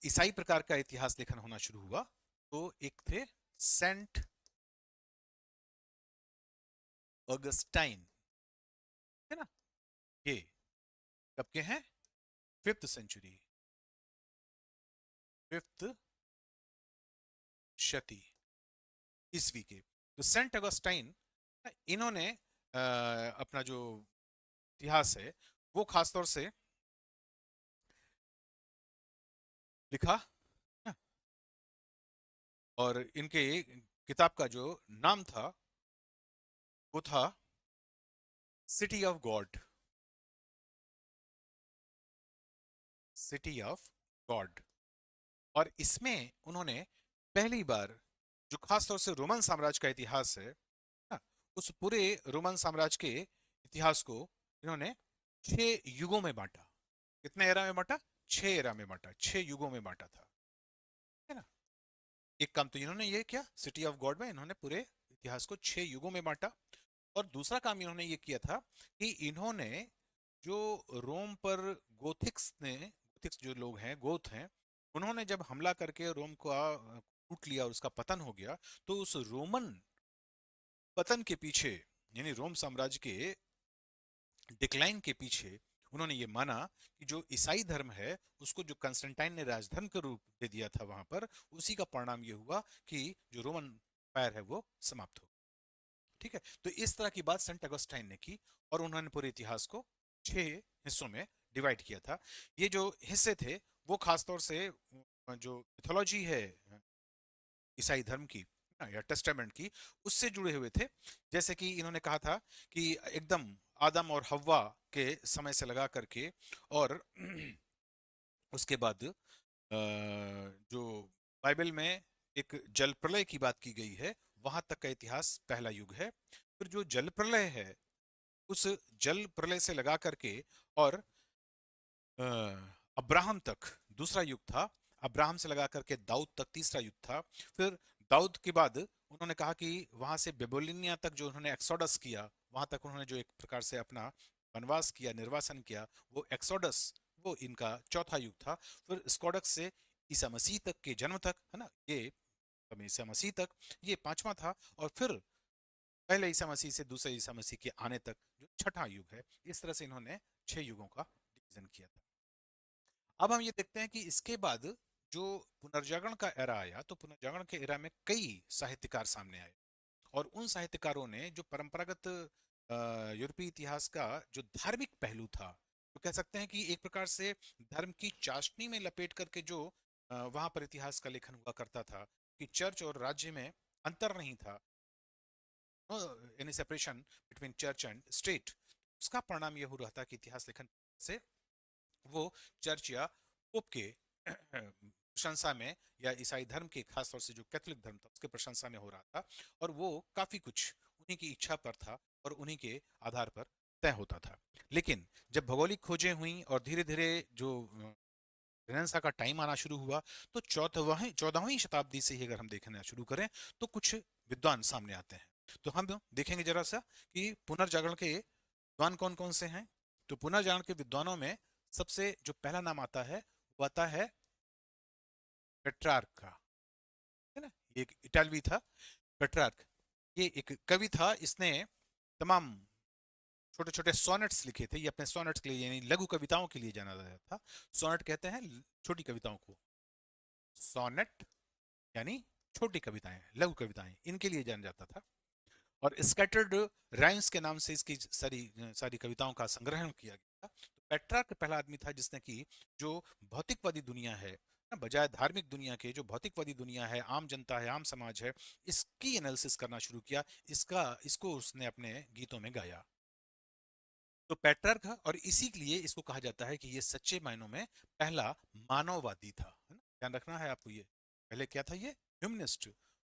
ईसाई प्रकार का इतिहास लेखन होना शुरू हुआ। तो एक थे सेंट ऑगस्टाइन, है ना। ये कब के हैं? 5th सेंचुरी, 5th शती ईसवी के। तो सेंट ऑगस्टाइन, इन्होंने अपना जो इतिहास है वो खासतौर से लिखा ना। और इनके किताब का जो नाम था वो था city of God, city of God. और इसमें उन्होंने पहली बार जो खासतौर से रोमन साम्राज्य का इतिहास है ना, उस पूरे रोमन साम्राज्य के इतिहास को इन्होंने 6 युगों में बांटा। कितने एरा में बांटा? 6 एरा में बांटा, 6 युगों में बांटा था, है ना। एक काम तो इन्होंने ये किया, सिटी ऑफ गॉड में इन्होंने पूरे इतिहास को 6 युगों में बांटा। और दूसरा काम इन्होंने ये किया था कि इन्होंने जो रोम पर गोथिक्स जो लोग हैं, गोथ हैं, उन्होंने जब हमला करके रोम को लूट लिया और उसका पतन हो गया, तो उस रोमन पतन के पीछे, यानी रोम साम्राज्य के डिक्लाइन के पीछे, उन्होंने ये माना कि जो ईसाई धर्म है उसको जो कंस्टेंटाइन ने राजधर्म के रूप दे दिया था वहां पर, उसी का परिणाम ये हुआ कि जो रोमन एम्पायर है वो समाप्त हो। ठीक है, तो इस तरह की बात सेंट अगस्टाइन ने की और उन्होंने पूरे इतिहास को 6 हिस्सों में डिवाइड किया था। ये जो हिस्से थे वो खासतौर से जो मिथोलॉजी है ईसाई धर्म की या टेस्टामेंट की, उससे जुड़े हुए थे। जैसे कि इन्होंने कहा था कि एकदम आदम और हव्वा के समय से लगा करके और उसके बाद जो बाइबल में एक जल प्रलय की बात की गई है, वहां तक का इतिहास पहला युग है। फिर जो जल प्रलय है, उस जल प्रलय से लगा करके और अब्राहम तक दूसरा युग था, अब्राहम से लगा करके दाऊद तक तीसरा युग था। फिर दाऊद के बाद उन्होंने कहा कि वहां से बेबीलोनिया तक जो उन्होंने एक्सोडस किया, वहां तक उन्होंने जो एक प्रकार से अपना वनवास किया, निर्वासन किया, वो एक्सोडस, वो इनका चौथा युग था। फिर स्कॉडक्स से ईसा मसीह तक के जन्म तक, है ना, ये ईसा मसीह तक, ये पांचवा था। और फिर पहले ईसा मसीह से दूसरे ईसा मसीह के आने तक जो छठा युग है। इस तरह से इन्होंने 6 युगों का डिवीजन किया था। अब हम ये देखते हैं कि इसके बाद जो पुनर्जागरण का एरा आया, तो पुनर्जागरण के एरा में कई साहित्यकार सामने आए। और उन साहित्यकारों ने जो परंपरागत यूरोपीय इतिहास का जो धार्मिक पहलू था, तो कह सकते हैं कि एक प्रकार से धर्म की चाशनी में लपेट करके जो वहां पर इतिहास का लेखन हुआ करता था, कि चर्च और राज्य में अंतर नहीं था, any separation between church and state, उसका परिणाम यह हो रहा था कि इतिहास लेखन से वो चर्च या पोप के प्रशंसा में, या ईसाई धर्म के, खासतौर से जो कैथोलिक धर्म था उसके प्रशंसा में हो रहा था। और वो काफी कुछ उन्हीं की इच्छा पर था और उन्हीं के आधार पर तय होता था। लेकिन जब भौगोलिक खोजें हुई और धीरे धीरे जो रेनेसां का टाइम आना शुरू हुआ, तो 14वीं शताब्दी से ही अगर हम देखना शुरू करें, तो कुछ विद्वान सामने आते हैं। तो हम देखेंगे जरा सा कि पुनर्जागरण के विद्वान कौन कौन से हैं। तो पुनर्जागरण के विद्वानों में सबसे जो पहला नाम आता है, वो आता है पेट्रार्क का, है ना, ये एक इटालवी था पेट्रार्क। ये एक कवि था, इसने तमाम छोटे छोटे सोनेट्स लिखे थे। ये अपने सोनेट्स के लिए, यानी लघु कविताओं के लिए जाना जाता था। सोनेट कहते हैं छोटी कविताओं को, सोनेट यानी छोटी कविताएं, लघु कविताएं, इनके लिए जाना जाता था। और स्कैटर्ड राइम्स के नाम से इसकी सारी सारी कविताओं का संग्रहण किया गया था। तो पेट्रार्क पहला आदमी था जिसने कि जो भौतिकवादी दुनिया है ना, बजाय धार्मिक दुनिया के, जो भौतिकवादी दुनिया है, आम जनता है, आम समाज है, इसकी एनालिसिस करना शुरू किया, इसको उसने अपने गीतों में गाया। तो पेट्रार्क, और इसी के लिए इसको कहा जाता है कि ये सच्चे मायनों में पहला मानववादी था, है ना, ध्यान रखना है आपको। ये पहले क्या था, ये ह्यूमनिस्ट,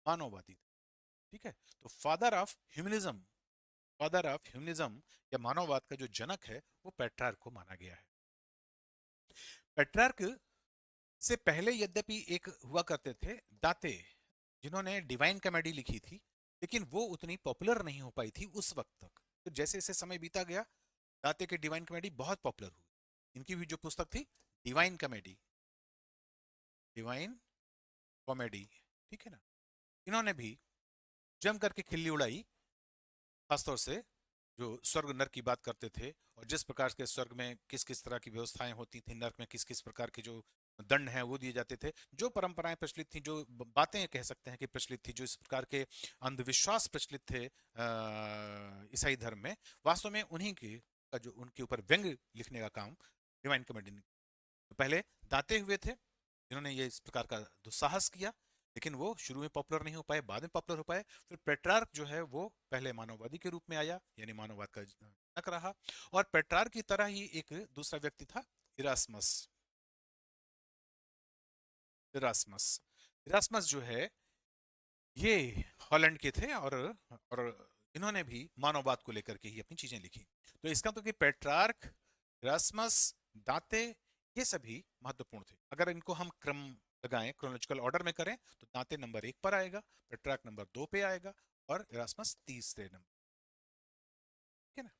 मानववादी था। ठीक है, तो फादर ऑफ ह्यूमनिज्म या मानववाद का जो जनक है, वो पेट्रार्क को माना गया है। पेट्रार्क से पहले यद्यपि एक हुआ करते थे दाते, जिन्होंने डिवाइन कॉमेडी लिखी थी, लेकिन वो उतनी पॉपुलर नहीं हो पाई थी उस वक्त तक। तो जैसे जैसे समय बीता गया, दाते के डिवाइन कॉमेडी बहुत पॉपुलर हुई। इनकी भी जो पुस्तक थी, डिवाइन कॉमेडी, डिवाइन कॉमेडी, ठीक है ना, इन्होंने भी जम करके खिल्ली उड़ाई। खासतौर से जो स्वर्ग नर्क की बात करते थे, और जिस प्रकार के स्वर्ग में किस किस तरह की व्यवस्थाएं होती थी, नर्क में किस किस प्रकार के जो दंड हैं वो दिए जाते थे, जो परंपराएं प्रचलित थी, जो बातें कह सकते हैं कि प्रचलित थी, जो इस प्रकार के अंधविश्वास प्रचलित थे ईसाई धर्म में, वास्तव में उन्हीं के का जो उनके ऊपर व्यंग लिखने का काम डिवाइन कॉमेडी ने, तो पहले दाते हुए थे जिन्होंने ये इस प्रकार का दुस्साहस किया, लेकिन वो शुरू में पॉपुलर नहीं हो पाए, बाद में पॉपुलर हो पाए। फिर पेट्रार्क जो है वो पहले मानववादी के रूप में आया, यानी मानववाद का जनक रहा। और पेट्रार्क की तरह ही एक दूसरा व्यक्ति था, इरास्मस। इरास्मस इरास्मस जो है, ये हॉलैंड के थे, और इन्होंने भी मानववाद को लेकर के ही अपनी चीजें लिखी। तो इसका तो कि पेट्रार्क, इरास्मस, दाते, ये सभी महत्वपूर्ण थे। अगर इनको हम क्रम लगाएं, क्रोनोलॉजिकल ऑर्डर में करें, तो दाते नंबर 1 पर आएगा, पेट्रार्क नंबर 2 पे आएगा, और इरास्मस तीसरे नंबर, ठीक है ना।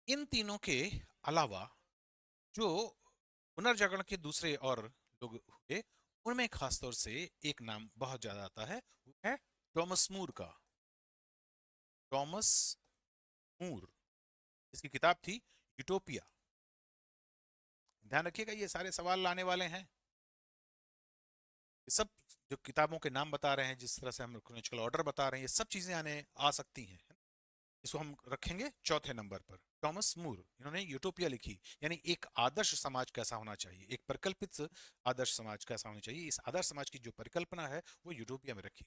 इन तीनों के अलावा जो पुनर्जागरण के दूसरे और लोग हुए, उनमें खासतौर से एक नाम बहुत ज्यादा आता है, वो है टॉमस मूर का। टॉमस मूर, इसकी किताब थी यूटोपिया। ध्यान रखिएगा, ये सारे सवाल लाने वाले हैं। ये सब जो किताबों के नाम बता रहे हैं, जिस तरह से हम क्रोनोलॉजिकल ऑर्डर बता रहे हैं, ये सब चीजें आने आ सकती हैं। इसको हम रखेंगे चौथे नंबर पर। टॉमस मूर, इन्होंने यूटोपिया लिखी, यानी एक आदर्श समाज कैसा होना चाहिए, एक परिकल्पित आदर्श समाज कैसा होना चाहिए। इस आदर्श समाज की जो परिकल्पना है, वो यूटोपिया में रखी।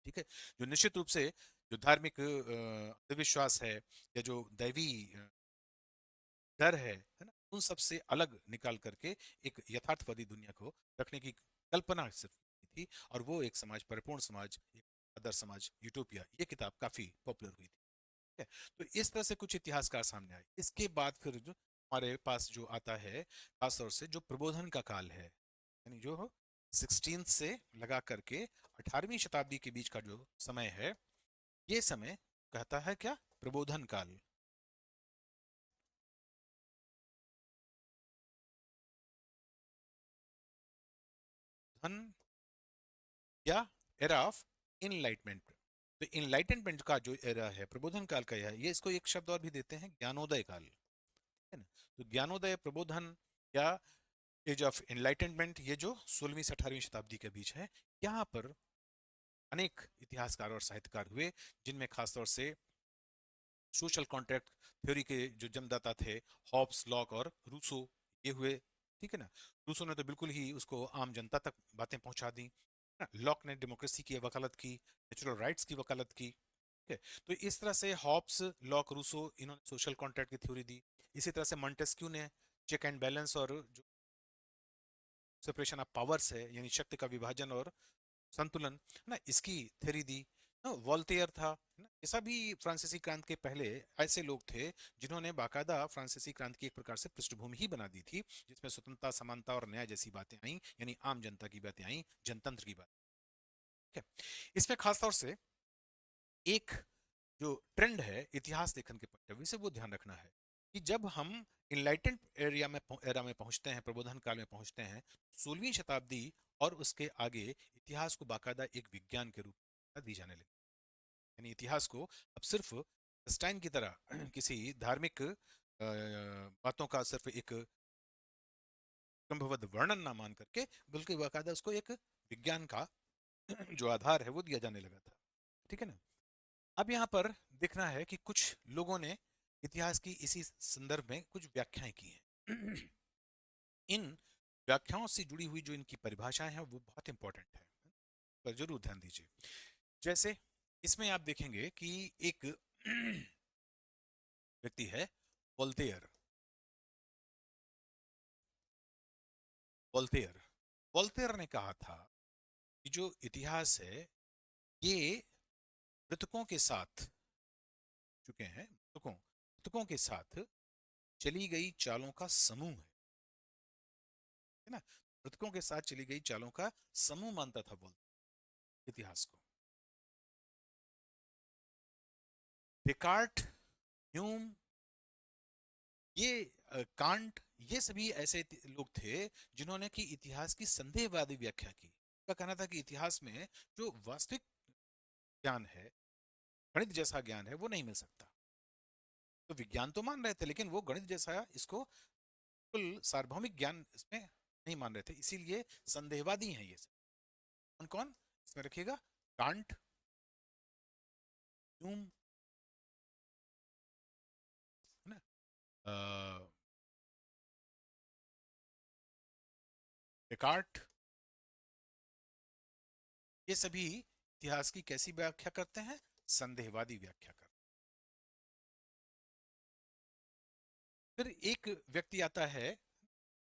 ठीक है, जो निश्चित रूप से जो धार्मिक अंधविश्वास है, या जो दैवी डर है ना, उन सब से अलग निकाल करके एक यथार्थवादी दुनिया को रखने की कल्पना सिर्फ की थी। और वो एक समाज, परिपूर्ण समाज, एक आदर्श समाज, यूटोपिया, ये किताब काफी पॉपुलर हुई थी। ठीक है, तो इस तरह से कुछ इतिहासकार सामने आए। इसके बाद फिर जो हमारे पास जो आता है खासतौर से जो प्रबोधन का काल है, यानी जो 16 से लगा करके 18वीं शताब्दी के बीच का जो समय है, ये समय कहता है क्या? प्रबोधन काल। धन या एरा ऑफ इनलाइटमेंट। तो इनलाइटमेंट का जो एरा है, प्रबोधन काल का ये इसको एक शब्द और भी देते हैं, ज्ञानोदय काल, है ना। तो ज्ञानोदय, प्रबोधन या एज ऑफ एनलाइटनमेंट, ये जो 16वीं से 18वीं शताब्दी के बीच है, यहाँ पर अनेक इतिहासकार और साहित्यकार हुए, जिनमें खासतौर से सोशल कॉन्ट्रैक्ट थ्योरी के जो जन्मदाता थे हॉब्स, लॉक और रूसो, ये हुए। ठीक है ना। रूसो ने तो बिल्कुल ही उसको आम जनता तक बातें पहुंचा दी ना। लॉक ने डेमोक्रेसी की वकालत की, नेचुरल राइट्स की वकालत की। ठीक है। तो इस तरह से हॉब्स, लॉक, रूसो, इन्होंने सोशल कॉन्ट्रैक्ट की थ्योरी दी। इसी तरह से मॉन्टेस्क्यू ने चेक एंड बैलेंस और जो सेपरेशन ऑफ पावर्स है, यानी शक्ति का विभाजन और संतुलन, ना, इसकी थ्योरी दी ना। वॉल्टेयर था ना। ये सभी फ्रांसीसी क्रांति के पहले ऐसे लोग थे जिन्होंने बाकायदा फ्रांसीसी क्रांति की एक प्रकार से पृष्ठभूमि ही बना दी थी, जिसमें स्वतंत्रता, समानता और न्याय जैसी बातें आई, यानी आम जनता की बातें आई, जनतंत्र की बात। ठीक है। इसमें खासतौर से एक जो ट्रेंड है इतिहास लेखन के पॉइंट ऑफ व्यू से, वो ध्यान रखना है कि जब हम इनलाइटेंड एरा में पहुंचते हैं, प्रबोधन काल में पहुंचते हैं, 16वीं शताब्दी और उसके आगे इतिहास को बाकायदा एक विज्ञान के रूप में दी जाने लगी। यानी इतिहास को अब सिर्फ स्टाइन की तरह किसी धार्मिक बातों का सिर्फ एक स्तंभबद्ध वर्णन ना मान करके, बल्कि बाकायदा उसको एक विज्ञान का जो आधार है वो दिया जाने लगा था। ठीक है ना। अब यहाँ पर देखना है कि कुछ लोगों ने इतिहास की इसी संदर्भ में कुछ व्याख्याएं की हैं। इन व्याख्याओं से जुड़ी हुई जो इनकी परिभाषाएं हैं वो बहुत इंपॉर्टेंट है, पर जरूर ध्यान दीजिए। जैसे इसमें आप देखेंगे कि एक व्यक्ति है वोल्टेयर। वोल्टेयर वोल्टेयर ने कहा था कि जो इतिहास है ये मृतकों के साथ चुके हैं, मृतकों के साथ चली गई चालों का समूह है ना। मृतकों के साथ चली गई चालों का समूह मानता था बोल इतिहास को। डेकार्ट, ह्यूम, ये कांट, ये सभी ऐसे लोग थे जिन्होंने कि इतिहास की संदेहवादी व्याख्या की। उनका कहना था कि इतिहास में जो वास्तविक ज्ञान है, गणित जैसा ज्ञान है, वो नहीं मिल सकता। तो विज्ञान तो मान रहे थे, लेकिन वो गणित जैसा इसको कुल सार्वभौमिक ज्ञान इसमें नहीं मान रहे थे, इसीलिए संदेहवादी हैं ये सब। कौन कौन इसमें रखिएगा? कांट, ह्यूम, है ना, डेकार्ट, ये सभी इतिहास की कैसी व्याख्या करते हैं? संदेहवादी व्याख्या करते हैं। फिर एक व्यक्ति आता है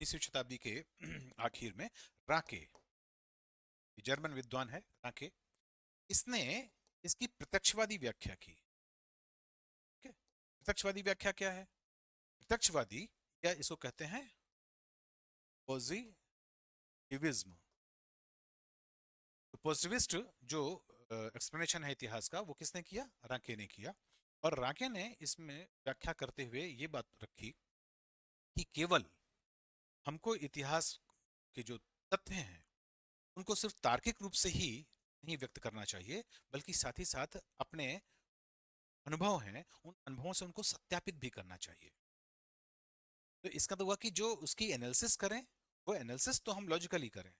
20वीं शताब्दी के आखिर में, राके, जर्मन विद्वान है राके। इसने इसकी प्रत्यक्षवादी व्याख्या की। ठीक है। प्रत्यक्षवादी व्याख्या क्या है? प्रत्यक्षवादी या इसको कहते हैं पॉजिटिविज्म। पॉजिटिविस्ट जो एक्सप्लेनेशन है इतिहास का, वो किसने किया? राके ने किया। और राके ने इसमें व्याख्या करते हुए ये बात रखी कि केवल हमको इतिहास के जो तथ्य हैं उनको सिर्फ तार्किक रूप से ही नहीं व्यक्त करना चाहिए, बल्कि साथ ही साथ अपने अनुभव हैं, उन अनुभवों से उनको सत्यापित भी करना चाहिए। तो इसका तो हुआ कि जो उसकी एनालिसिस करें, वो एनालिसिस तो हम लॉजिकली करें,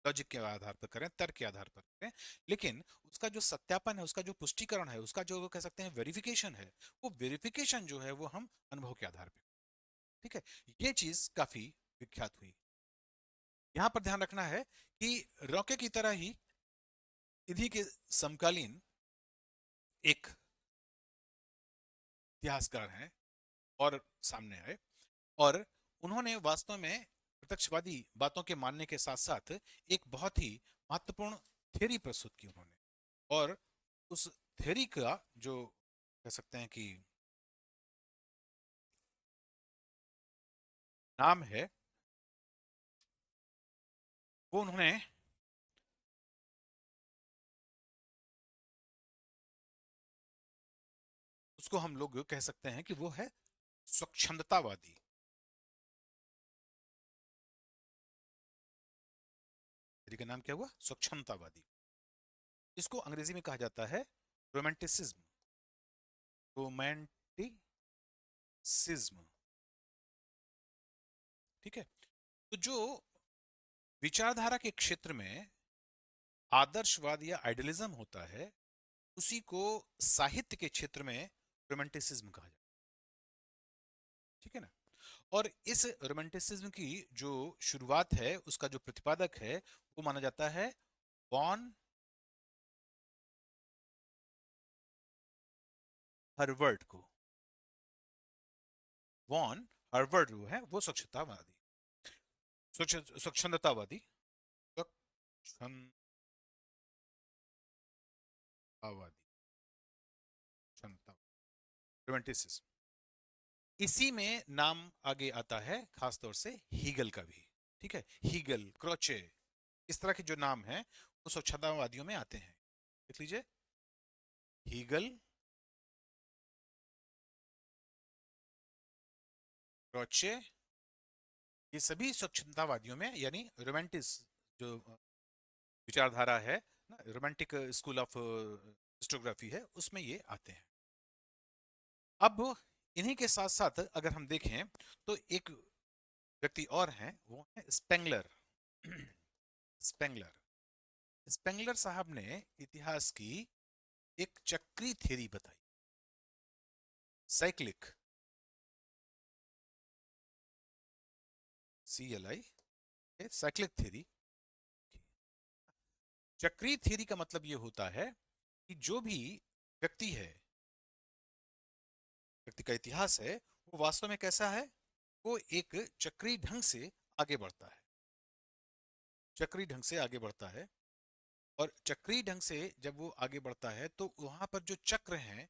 लॉजिक के आधार पर करें, तर्क के आधार पर करें, लेकिन उसका जो सत्यापन है, उसका जो पुष्टिकरण है, उसका जो कह सकते हैं वेरिफिकेशन है, वो वेरिफिकेशन जो है वो हम अनुभव के आधार पर। ठीक है। ये चीज काफी विख्यात हुई। यहां पर ध्यान रखना है कि रॉके की तरह ही इन्हीं के समकालीन एक इतिहासकार हैं और सामने आए, और उन्होंने वास्तव में प्रत्यक्षवादी बातों के मानने के साथ साथ एक बहुत ही महत्वपूर्ण थ्योरी प्रस्तुत की उन्होंने। और उस थ्योरी का जो कह सकते हैं कि नाम है वो उन्होंने उसको हम लोग कह सकते हैं कि वो है स्वच्छंदतावादी। का नाम क्या हुआ? स्वच्छंदतावादी। इसको अंग्रेजी में कहा जाता है रोमांटिसिज्म। रोमांटिसिज्म। ठीक है। तो जो विचारधारा के क्षेत्र में आदर्शवाद या आइडियलिज्म होता है, उसी को साहित्य के क्षेत्र में रोमांटिसिज्म कहा जाता है। ठीक है ना? और इस रोमांटिसिज्म की जो शुरुआत है, उसका जो प्रतिपादक है, वो माना जाता है वॉन हर्वर्ड को। वॉन हर्वर्ड जो है वो स्वच्छतावादी, स्वच्छंदतावादी, स्वच्छंदतावादी, क्षमता, रोमांटिसिज्म। इसी में नाम आगे आता है खासतौर से हीगल का भी। ठीक है, हीगल, क्रोचे, इस तरह के जो नाम हैं वो स्वच्छतावादियों में आते हैं। देख लीजिए, हीगल, क्रोचे, ये सभी स्वच्छतावादियों में, यानी रोमांटिस जो विचारधारा है ना, रोमांटिक स्कूल ऑफ हिस्टोग्राफी है, उसमें ये आते हैं। अब इन्हीं के साथ साथ अगर हम देखें तो एक व्यक्ति और हैं, वो है स्पेंगलर। स्पेंगलर, स्पेंगलर साहब ने इतिहास की एक चक्री थ्योरी बताई, साइक्लिक, CLI, साइक्लिक थ्योरी। चक्री थ्योरी का मतलब यह होता है कि जो भी व्यक्ति है, व्यक्ति का इतिहास है, वो वास्तव में कैसा है? वो एक चक्री ढंग से आगे बढ़ता है, चक्री ढंग से आगे बढ़ता है। और चक्री ढंग से जब वो आगे बढ़ता है तो वहां पर जो चक्र हैं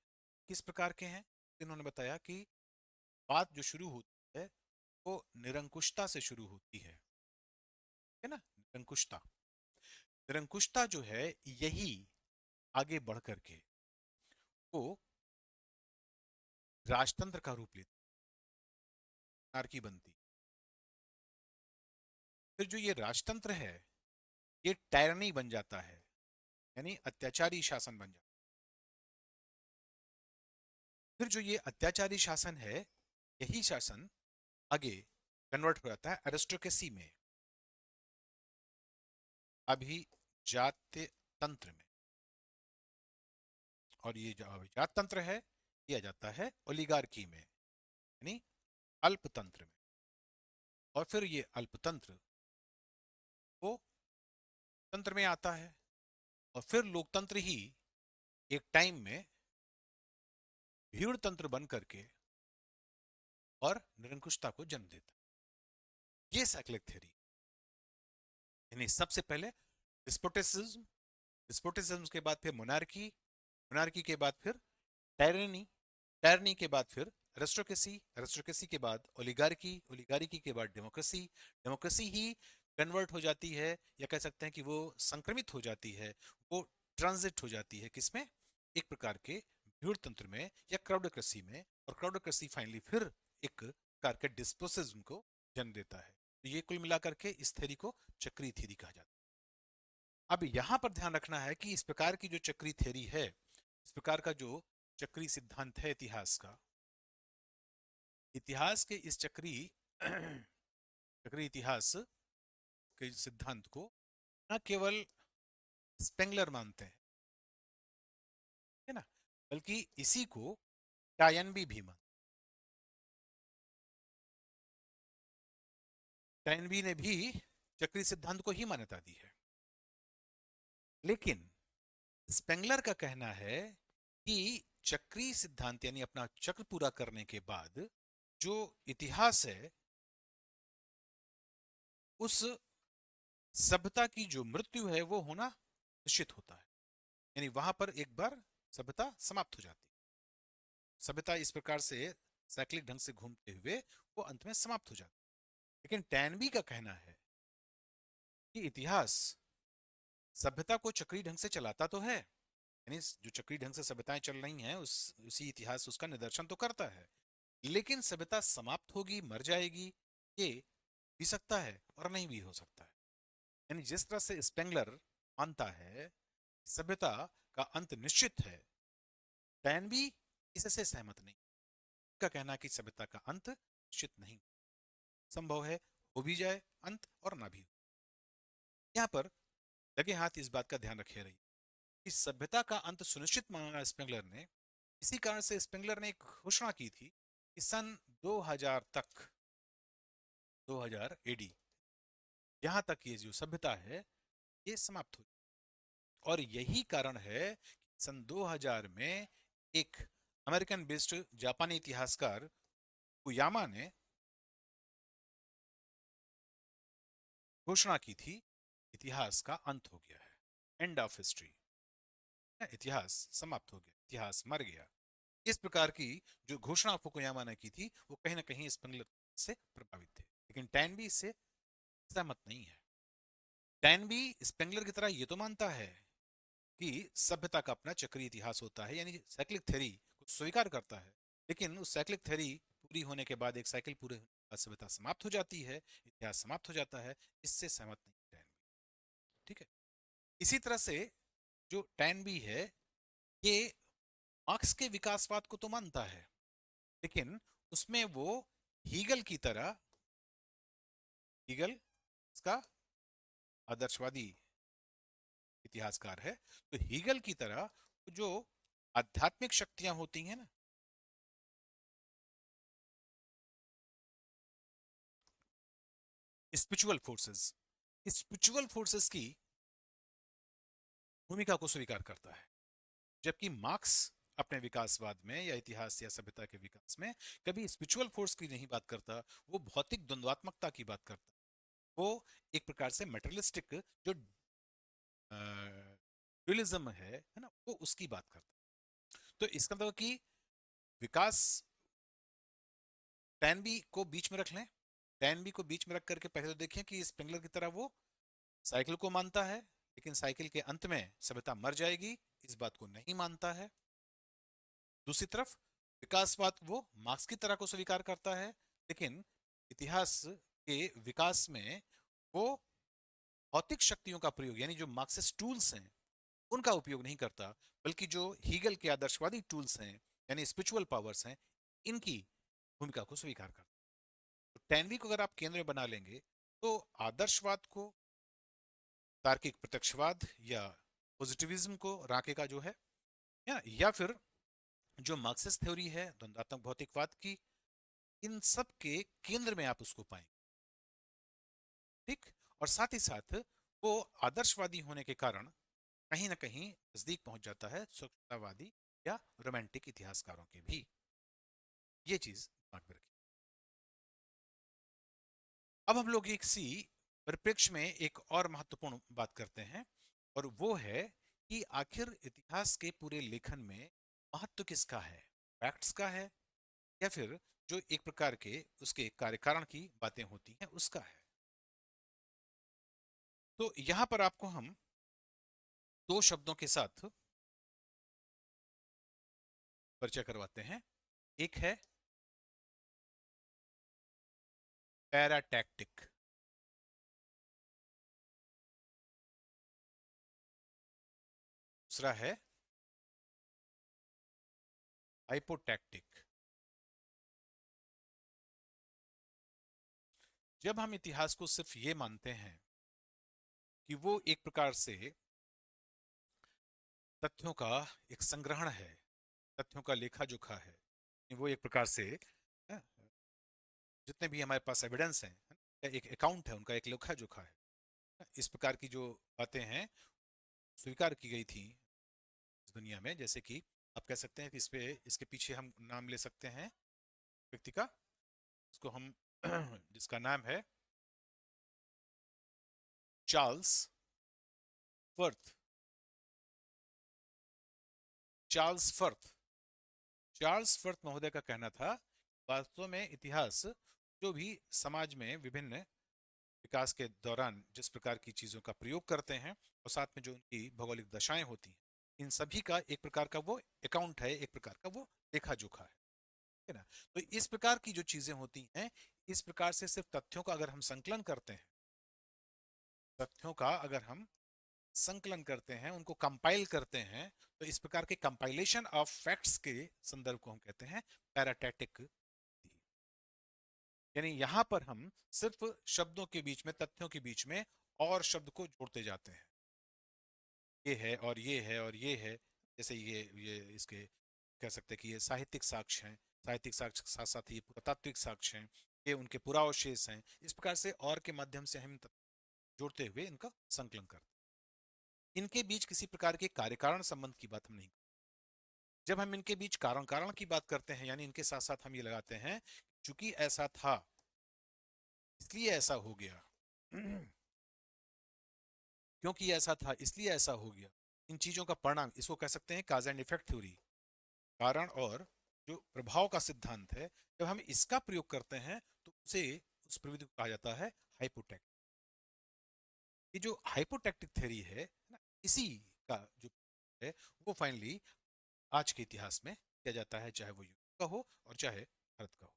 किस प्रकार के हैं? इन्होंने बताया कि बात जो शुरू होती है वो निरंकुशता से शुरू होती है ना? निरंकुशता, निरंकुशता जो है यही आगे बढ़ करके वो राजतंत्र का रूप लेती, monarchy बनती। फिर जो ये राजतंत्र है ये टायरनी बन जाता है, यानी अत्याचारी शासन बन जाता है। फिर जो ये अत्याचारी शासन है, यही शासन आगे कन्वर्ट हो जाता है एरिस्टोक्रेसी में, अभिजात्य तंत्र में। और ये जो अभिजात तंत्र है ये आ जाता है ओलिगार्की में, यानी अल्पतंत्र में। और फिर ये अल्पतंत्र वो तंत्र में आता है, और फिर लोकतंत्र ही एक टाइम में भीड़ तंत्र बन करके और निरंकुशता को जन्म देता है। ये साइक्लिक थ्योरी, यानी सबसे पहले डिस्पोटिसिज्म, डिस्पोटिसिज्म के बाद फिर मोनार्की, मोनार्की के बाद फिर टायरनी, टायरनी के बाद फिर एरिस्टोक्रेसी, एरिस्टोक्रेसी के बाद ओलिगार्की, ओलिगार्की के बाद डेमोक्रेसी, डेमोक्रेसी ही कन्वर्ट हो जाती है, या कह सकते हैं कि वो संक्रमित हो जाती है, वो ट्रांजिट हो जाती है किसमें? एक प्रकार के भीड़ तंत्र में या क्राउडोक्रेसी में। और क्राउडोक्रेसी फाइनली फिर एक प्रकार के डिस्पोसिज्म को जन्म देता है। तो ये कुल मिलाकर के इस थ्योरी को चक्री थ्योरी कहा जाता है। अब यहां पर ध्यान रखना है कि इस प्रकार की जो चक्री थ्योरी है, इस प्रकार का जो चक्री सिद्धांत है इतिहास का, इतिहास के इस चक्री चक्री इतिहास के सिद्धांत को न केवल स्पेंगलर मानते हैं, है ना, बल्कि इसी को टायनबी भी मानते। टायनबी ने भी चक्री सिद्धांत को ही मान्यता दी है। लेकिन स्पेंगलर का कहना है कि चक्री सिद्धांत यानी अपना चक्र पूरा करने के बाद जो इतिहास है, उस सभ्यता की जो मृत्यु है वो होना निश्चित होता है। यानी वहां पर एक बार सभ्यता समाप्त हो जाती है। सभ्यता इस प्रकार से साइक्लिक ढंग से घूमते हुए वो अंत में समाप्त हो जाती है। लेकिन टैनबी का कहना है कि इतिहास सभ्यता को चक्रीय ढंग से चलाता तो है, यानी जो चक्रीय ढंग से सभ्यताएं चल रही हैं उसी इतिहास उसका निदर्शन तो करता है, लेकिन सभ्यता समाप्त होगी, मर जाएगी, ये भी सकता है और नहीं भी हो सकता है। यानी जिस तरह से स्पेंगलर मानता है सभ्यता का अंत निश्चित है, टैनबी इससे सहमत नहीं। का कहना है कि सभ्यता का अंत निश्चित नहीं, संभव है हो भी जाए अंत और ना भी हो। यहाँ पर लगे हाथ इस बात का ध्यान रखे रहिए कि सभ्यता का अंत सुनिश्चित माना स्पेंगलर ने। इसी कारण से स्पेंगलर ने एक घोषणा की थी कि सन 2000 तक, 2000 एडी, यहां तक ये जो सभ्यता है ये समाप्त हो। और यही कारण है कि सन 2000 में एक अमेरिकन बेस्ड जापानी इतिहासकार फुकुयामा ने घोषणा की थी इतिहास का अंत हो गया है, एंड ऑफ हिस्ट्री, इतिहास समाप्त हो गया, इतिहास मर गया। इस प्रकार की जो घोषणा फुकुयामा ने की थी वो कहीं ना कहीं स्पेंगलर से प्रभावित थे, लेकिन टैनबी से सहमत नहीं है। टैनबी स्पेंगलर की तरह ये तो मानता है कि सभ्यता का अपना चक्रीय इतिहास होता है, यानी साइक्लिक थ्योरी को स्वीकार करता है, लेकिन उस साइक्लिक थ्योरी पूरी होने के बाद, एक साइकिल पूरे होने के बाद सभ्यता समाप्त हो जाती है, इतिहास समाप्त हो जाता है, इससे सहमत नहीं टैनबी। ठीक है। इसी तरह से जो टैनबी है ये मार्क्स के विकासवाद को तो मानता है, लेकिन उसमें वो हीगल की तरह, हीगल इसका आदर्शवादी इतिहासकार है, तो हीगल की तरह जो आध्यात्मिक शक्तियां होती हैं ना, स्पिरिचुअल फोर्सेस, स्पिरिचुअल फोर्सेस की भूमिका को स्वीकार करता है। जबकि मार्क्स अपने विकासवाद में या इतिहास या सभ्यता के विकास में कभी स्पिरिचुअल फोर्स की नहीं बात करता, वो भौतिक द्वंद्वात्मकता की बात करता, वो एक प्रकार से मेटेरियलिस्टिक जो ड्यूलिज्म है ना, वो उसकी बात करता। तो इसका मतलब कि विकास, टैनबी को बीच में रख लें, टैनबी को बीच में रख करके पहले तो देखें कि स्पेंगलर की तरह वो साइकिल को मानता है, लेकिन साइकिल के अंत में सभ्यता मर जाएगी, इस बात को नहीं मानता है। दूसरी तरफ विकासवाद वो मार्क्स की तरह को स्वीकार करता है, लेकिन इतिहास के विकास में वो भौतिक शक्तियों का प्रयोग, यानी जो मार्क्सिस्ट टूल्स हैं उनका उपयोग नहीं करता, बल्कि जो हीगल के आदर्शवादी टूल्स हैं यानी स्पिरिचुअल पावर्स हैं, इनकी भूमिका को स्वीकार करता। तो टैनवी को अगर आप केंद्र में बना लेंगे तो आदर्शवाद को, तार्किक प्रत्यक्षवाद या पॉजिटिविज्म को राके का जो है, या फिर जो मार्क्सिस्ट थ्योरी है द्वंद्वात्मक भौतिकवाद की, इन सब के केंद्र में आप उसको पाएंगे। ठीक। और साथ ही साथ वो आदर्शवादी होने के कारण कहीं ना कहीं नजदीक पहुंच जाता है स्वच्छतावादी या रोमांटिक इतिहासकारों के भी। ये चीज दिमाग में रखिए। अब हम लोग एक सी परिप्रेक्ष्य में एक और महत्वपूर्ण बात करते हैं, और वो है कि आखिर इतिहास के पूरे लेखन में महत्व किसका है, फैक्ट्स का है या फिर जो एक प्रकार के उसके कार्य कारण की बातें होती हैं उसका है। तो यहां पर आपको हम दो शब्दों के साथ परिचय करवाते हैं। एक है पैराटैक्टिक, दूसरा है हाइपोटैक्टिक। जब हम इतिहास को सिर्फ ये मानते हैं कि वो एक प्रकार से तथ्यों का एक संग्रहण है, तथ्यों का लेखा जोखा है, वो एक प्रकार से जितने भी हमारे पास एविडेंस हैं, एक अकाउंट है उनका, एक लेखा जोखा है, इस प्रकार की जो बातें हैं स्वीकार की गई थी इस दुनिया में। जैसे कि आप कह सकते हैं कि इसके पीछे हम नाम ले सकते हैं व्यक्ति का, उसको हम जिसका नाम है Charles Firth. Charles Firth, Charles Firth महोदय का कहना था वास्तव में इतिहास जो भी समाज में विभिन्न विकास के दौरान जिस प्रकार की चीजों का प्रयोग करते हैं और साथ में जो उनकी भौगोलिक दशाएं होती हैं, इन सभी का एक प्रकार का वो अकाउंट है, एक प्रकार का वो लेखा जोखा है ना। तो इस प्रकार की जो चीजें होती हैं, इस प्रकार से सिर्फ तथ्यों का अगर हम संकलन करते हैं, तथ्यों का अगर हम संकलन करते हैं, उनको कंपाइल करते हैं, तो इस प्रकार के कंपाइलेशन ऑफ फैक्ट्स के संदर्भ को हम कहते हैं पैराटैटिक। यानी यहां पर हम सिर्फ शब्दों के बीच में, तथ्यों के बीच में और शब्द को जोड़ते जाते हैं, ये है और ये है और ये है। जैसे ये इसके कह सकते हैं कि ये साहित्यिक साक्ष्य हैं, साहित्यिक साक्ष्य के साथ साथ ये पुरातात्विक साक्ष्य हैं, ये उनके पुरावशेष हैं। इस प्रकार से और के माध्यम से हम जोड़ते हुए इनका संकलन करते हैं। इनके बीच किसी प्रकार के कार्य कारण संबंध की बात हम नहीं। जब हम इनके बीच कारण कारण की बात करते हैं, यानी इनके साथ साथ हम ये लगाते हैं चूंकि ऐसा था इसलिए ऐसा हो गया, क्योंकि ऐसा था इसलिए ऐसा हो गया, इन चीजों का परिणाम, इसको कह सकते हैं काज एंड इफेक्ट थ्योरी, कारण और जो प्रभाव का सिद्धांत है। जब हम इसका प्रयोग करते हैं तो उसे, उस प्रविधि को कहा जाता है हाइपोटेक्ट। ये जो हाइपोटेक्टिक थ्योरी है ना, इसी का जो है वो फाइनली आज के इतिहास में किया जाता है, चाहे वो यूरोप का हो और चाहे भारत का हो।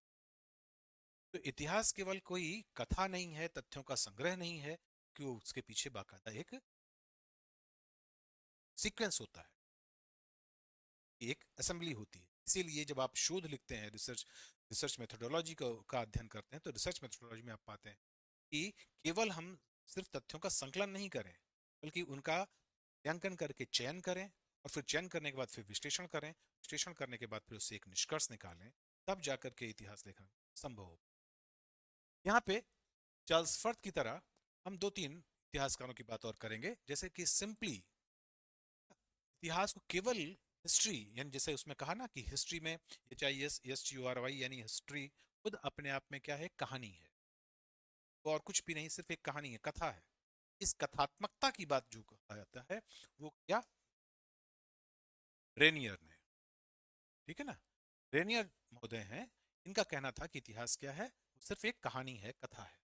तो इतिहास केवल कोई कथा नहीं है, तथ्यों का संग्रह नहीं है, क्यों उसके पीछे बाकायदा एक सीक्वेंस होता है, एक असेंबली होती है। इसीलिए जब आप शोध लिखते हैं, रिसर्च मेथोडोलॉजी का अध्ययन करते हैं, तो रिसर्च मेथोडोलॉजी में आप पाते हैं कि केवल हम सिर्फ तथ्यों का संकलन नहीं करें, बल्कि उनका मूल्यांकन करके चयन करें, और फिर चयन करने के बाद फिर विश्लेषण करें, विश्लेषण करने के बाद फिर उससे एक निष्कर्ष निकालें, तब जाकर के इतिहास लेखन संभव हो। यहाँ पे चार्ल्स फर्थ की तरह हम दो तीन इतिहासकारों की बात और करेंगे, जैसे कि सिंपली इतिहास को केवल हिस्ट्री, यानी जैसे उसमें कहा ना कि हिस्ट्री में HISTURY यानी हिस्ट्री खुद अपने आप में क्या है, कहानी है, वो और कुछ भी नहीं, सिर्फ एक कहानी है, कथा है। इस कथात्मकता की बात जो कहा जाता है वो क्या, रेनियर ने, ठीक है ना, रेनियर महोदय हैं, इनका कहना था कि इतिहास क्या है, सिर्फ एक कहानी है, कथा है।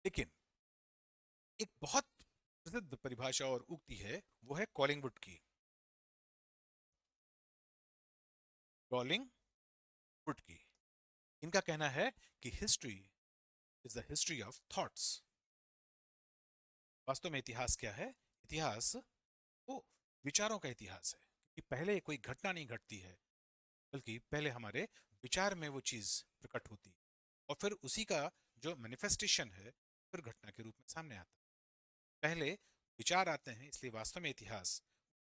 लेकिन एक बहुत प्रसिद्ध परिभाषा और उक्ति है, वो है कॉलिंगवुड की, कॉलिंगवुड की। इनका कहना है कि history is the history of thoughts. वास्तव में इतिहास क्या है, इतिहास वो विचारों का इतिहास है, कि पहले कोई घटना नहीं घटती है, बल्कि पहले हमारे विचार में वो चीज प्रकट होती है, और फिर उसी का जो मैनिफेस्टेशन है फिर घटना के रूप में सामने आता है। पहले विचार आते हैं, इसलिए वास्तव में इतिहास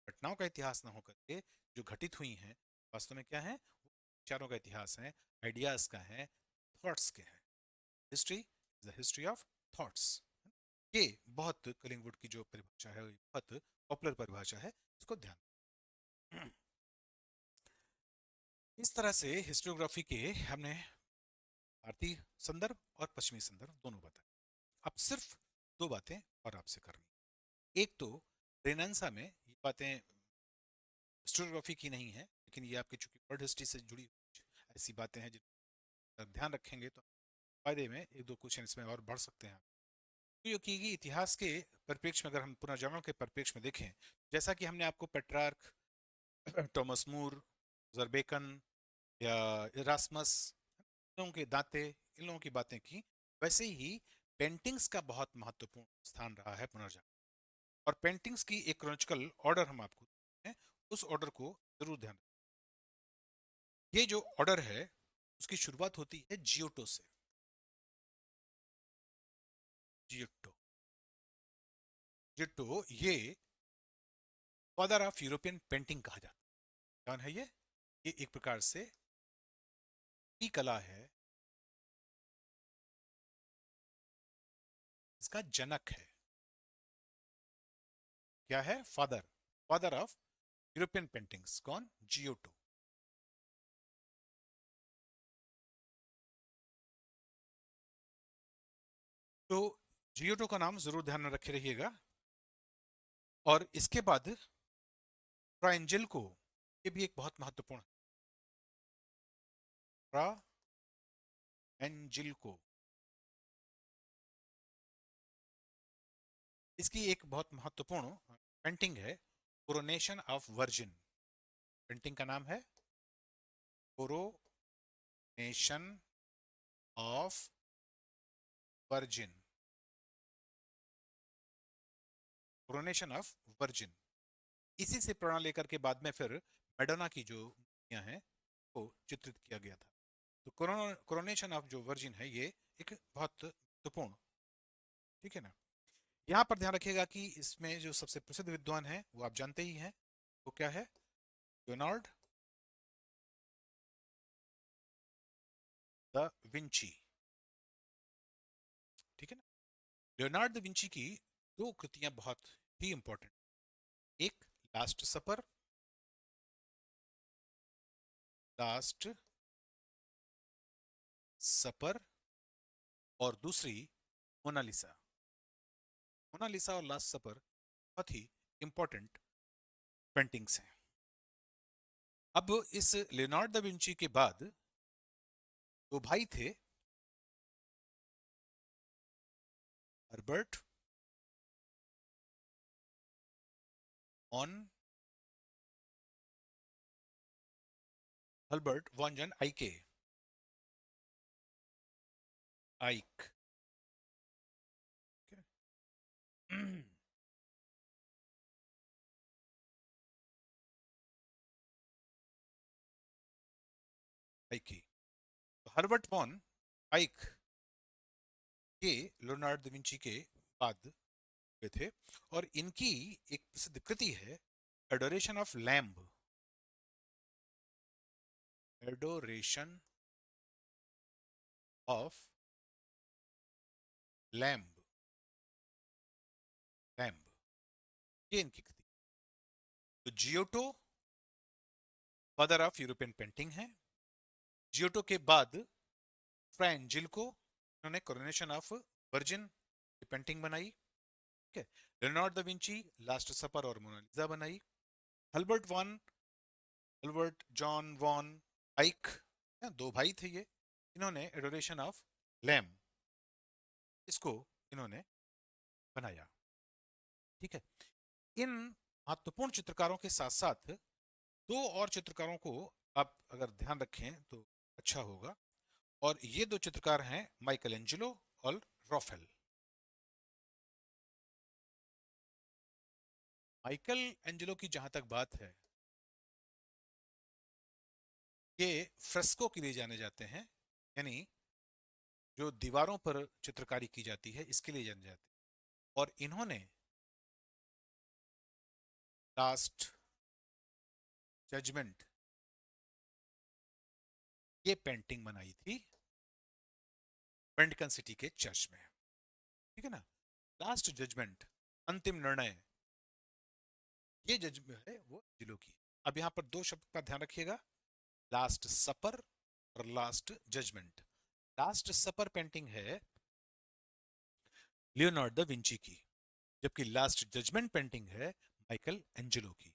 घटनाओं का इतिहास ना होकर के जो घटित हुई हैं, वास्तव में क्या है, विचारों का इतिहास है, आइडियाज का है, थॉट्स के हैं। History is the history of thoughts. ये बहुत कलिंगवुड की जो परिभाषा है, बहुत पॉपुलर परिभाषा है, इसको ध्यान। इस तरह से हिस्टोग्राफी के हमने भारतीय संदर्भ और पश्चिमी संदर्भ दोनों बताए। अब सिर्फ दो बातें और आपसे करनी। एक तो रेनेसां में ये बातें हिस्टोग्राफी की नहीं है, लेकिन ये आपके चूंकि वर्ल्ड हिस्ट्री से जुड़ी ऐसी बातें हैं जिन ध्यान रखेंगे तो फायदे में एक दो क्वेश्चन इसमें और बढ़ सकते हैं। क्योंकि इतिहास के परिप्रेक्ष्य में अगर हम पुनर्जागरण के परिप्रेक्ष्य में देखें, जैसा कि हमने आपको पेट्रार्क, टॉमस मूर, जरबेकन या इरास्मस, इन लोगों के दांते, इन लोगों की बातें की, वैसे ही पेंटिंग्स का बहुत महत्वपूर्ण स्थान रहा है पुनर्जागरण। और पेंटिंग्स की एक क्रोनोलॉजिकल ऑर्डर हम आपको हैं, उस ऑर्डर को जरूर ध्यान। ये जो ऑर्डर है उसकी शुरुआत होती है जियोटो से। जियोटो, जियोटो ये फादर ऑफ यूरोपियन पेंटिंग कहा जाता है। कौन है ये एक प्रकार से की कला है, इसका जनक है। क्या है, father, father of European paintings कौन, जियोटो। तो जियोटो का नाम जरूर ध्यान में रखे रहिएगा। और इसके बाद ट्राइंजेल को, ये भी एक बहुत महत्वपूर्ण फ्रा एंजिल्को। इसकी एक बहुत महत्वपूर्ण पेंटिंग है, कोरोनेशन ऑफ वर्जिन। पेंटिंग का नाम है coronation of virgin. Coronation of virgin. इसी से प्रेरणा लेकर के बाद में फिर मैडोना की जो मूर्तियां हैं वो चित्रित किया गया था। तो कोरोनेशन ऑफ जो वर्जिन है ये एक बहुत महत्वपूर्ण, ठीक है ना। यहाँ पर ध्यान रखिएगा कि इसमें जो सबसे प्रसिद्ध विद्वान है वो आप जानते ही हैं, वो क्या है, लियोनार्ड द विंची, ठीक है ना। लियोनार्ड द विंची की दो कृतियां बहुत ही इंपॉर्टेंट, एक लास्ट सपर, लास्ट सपर, और दूसरी मोनालिसा। मोनालिसा और लास्ट सपर बहुत ही इंपॉर्टेंट पेंटिंग्स हैं। अब इस लियोनार्ड दा विंची के बाद दो भाई थे, हर्बर्ट ऑन हर्बर्ट वॉन आइके, आइक, आइके। तो हर्बर्ट वॉन आइक ये लियोनार्ड दा विंची के बाद हुए थे, और इनकी एक प्रसिद्ध कृति है adoration of lamb. Adoration of lamb, lamb, ये इनकी कृति। तो Giotto father of European painting है। जियोटो के बाद फ्रा एंजिल्को, उन्होंने कोरोनेशन ऑफ वर्जिन की पेंटिंग बनाई, ठीक है। लियोनार्ड दा विंची लास्ट सपर और मोनालिसा बनाई। हल्बर्ट वॉन हल्बर्ट जॉन वॉन आइक, दो भाई थे ये, इन्होंने एडोरेशन ऑफ लैम, इसको इन्होंने बनाया, ठीक है। इन महत्वपूर्ण चित्रकारों के साथ साथ दो और चित्रकारों को आप अगर ध्यान रखें तो अच्छा होगा, और ये दो चित्रकार हैं माइकल एंजेलो और रॉफेल। माइकल एंजेलो की जहां तक बात है, ये फ्रेस्को के लिए जाने जाते हैं, यानी जो दीवारों पर चित्रकारी की जाती है इसके लिए जाने जाते हैं। और इन्होंने लास्ट जजमेंट ये पेंटिंग बनाई थी वेंटिकन सिटी के चर्च में, ठीक है ना। लास्ट जजमेंट, अंतिम निर्णय, ये जजमेंट है वो जिलो की। अब यहां पर दो शब्द का ध्यान रखिएगा, लास्ट सपर और लास्ट जजमेंट। लास्ट सपर पेंटिंग है लियोनार्ड दा विंची की, जबकि लास्ट जजमेंट पेंटिंग है माइकल एंजेलो की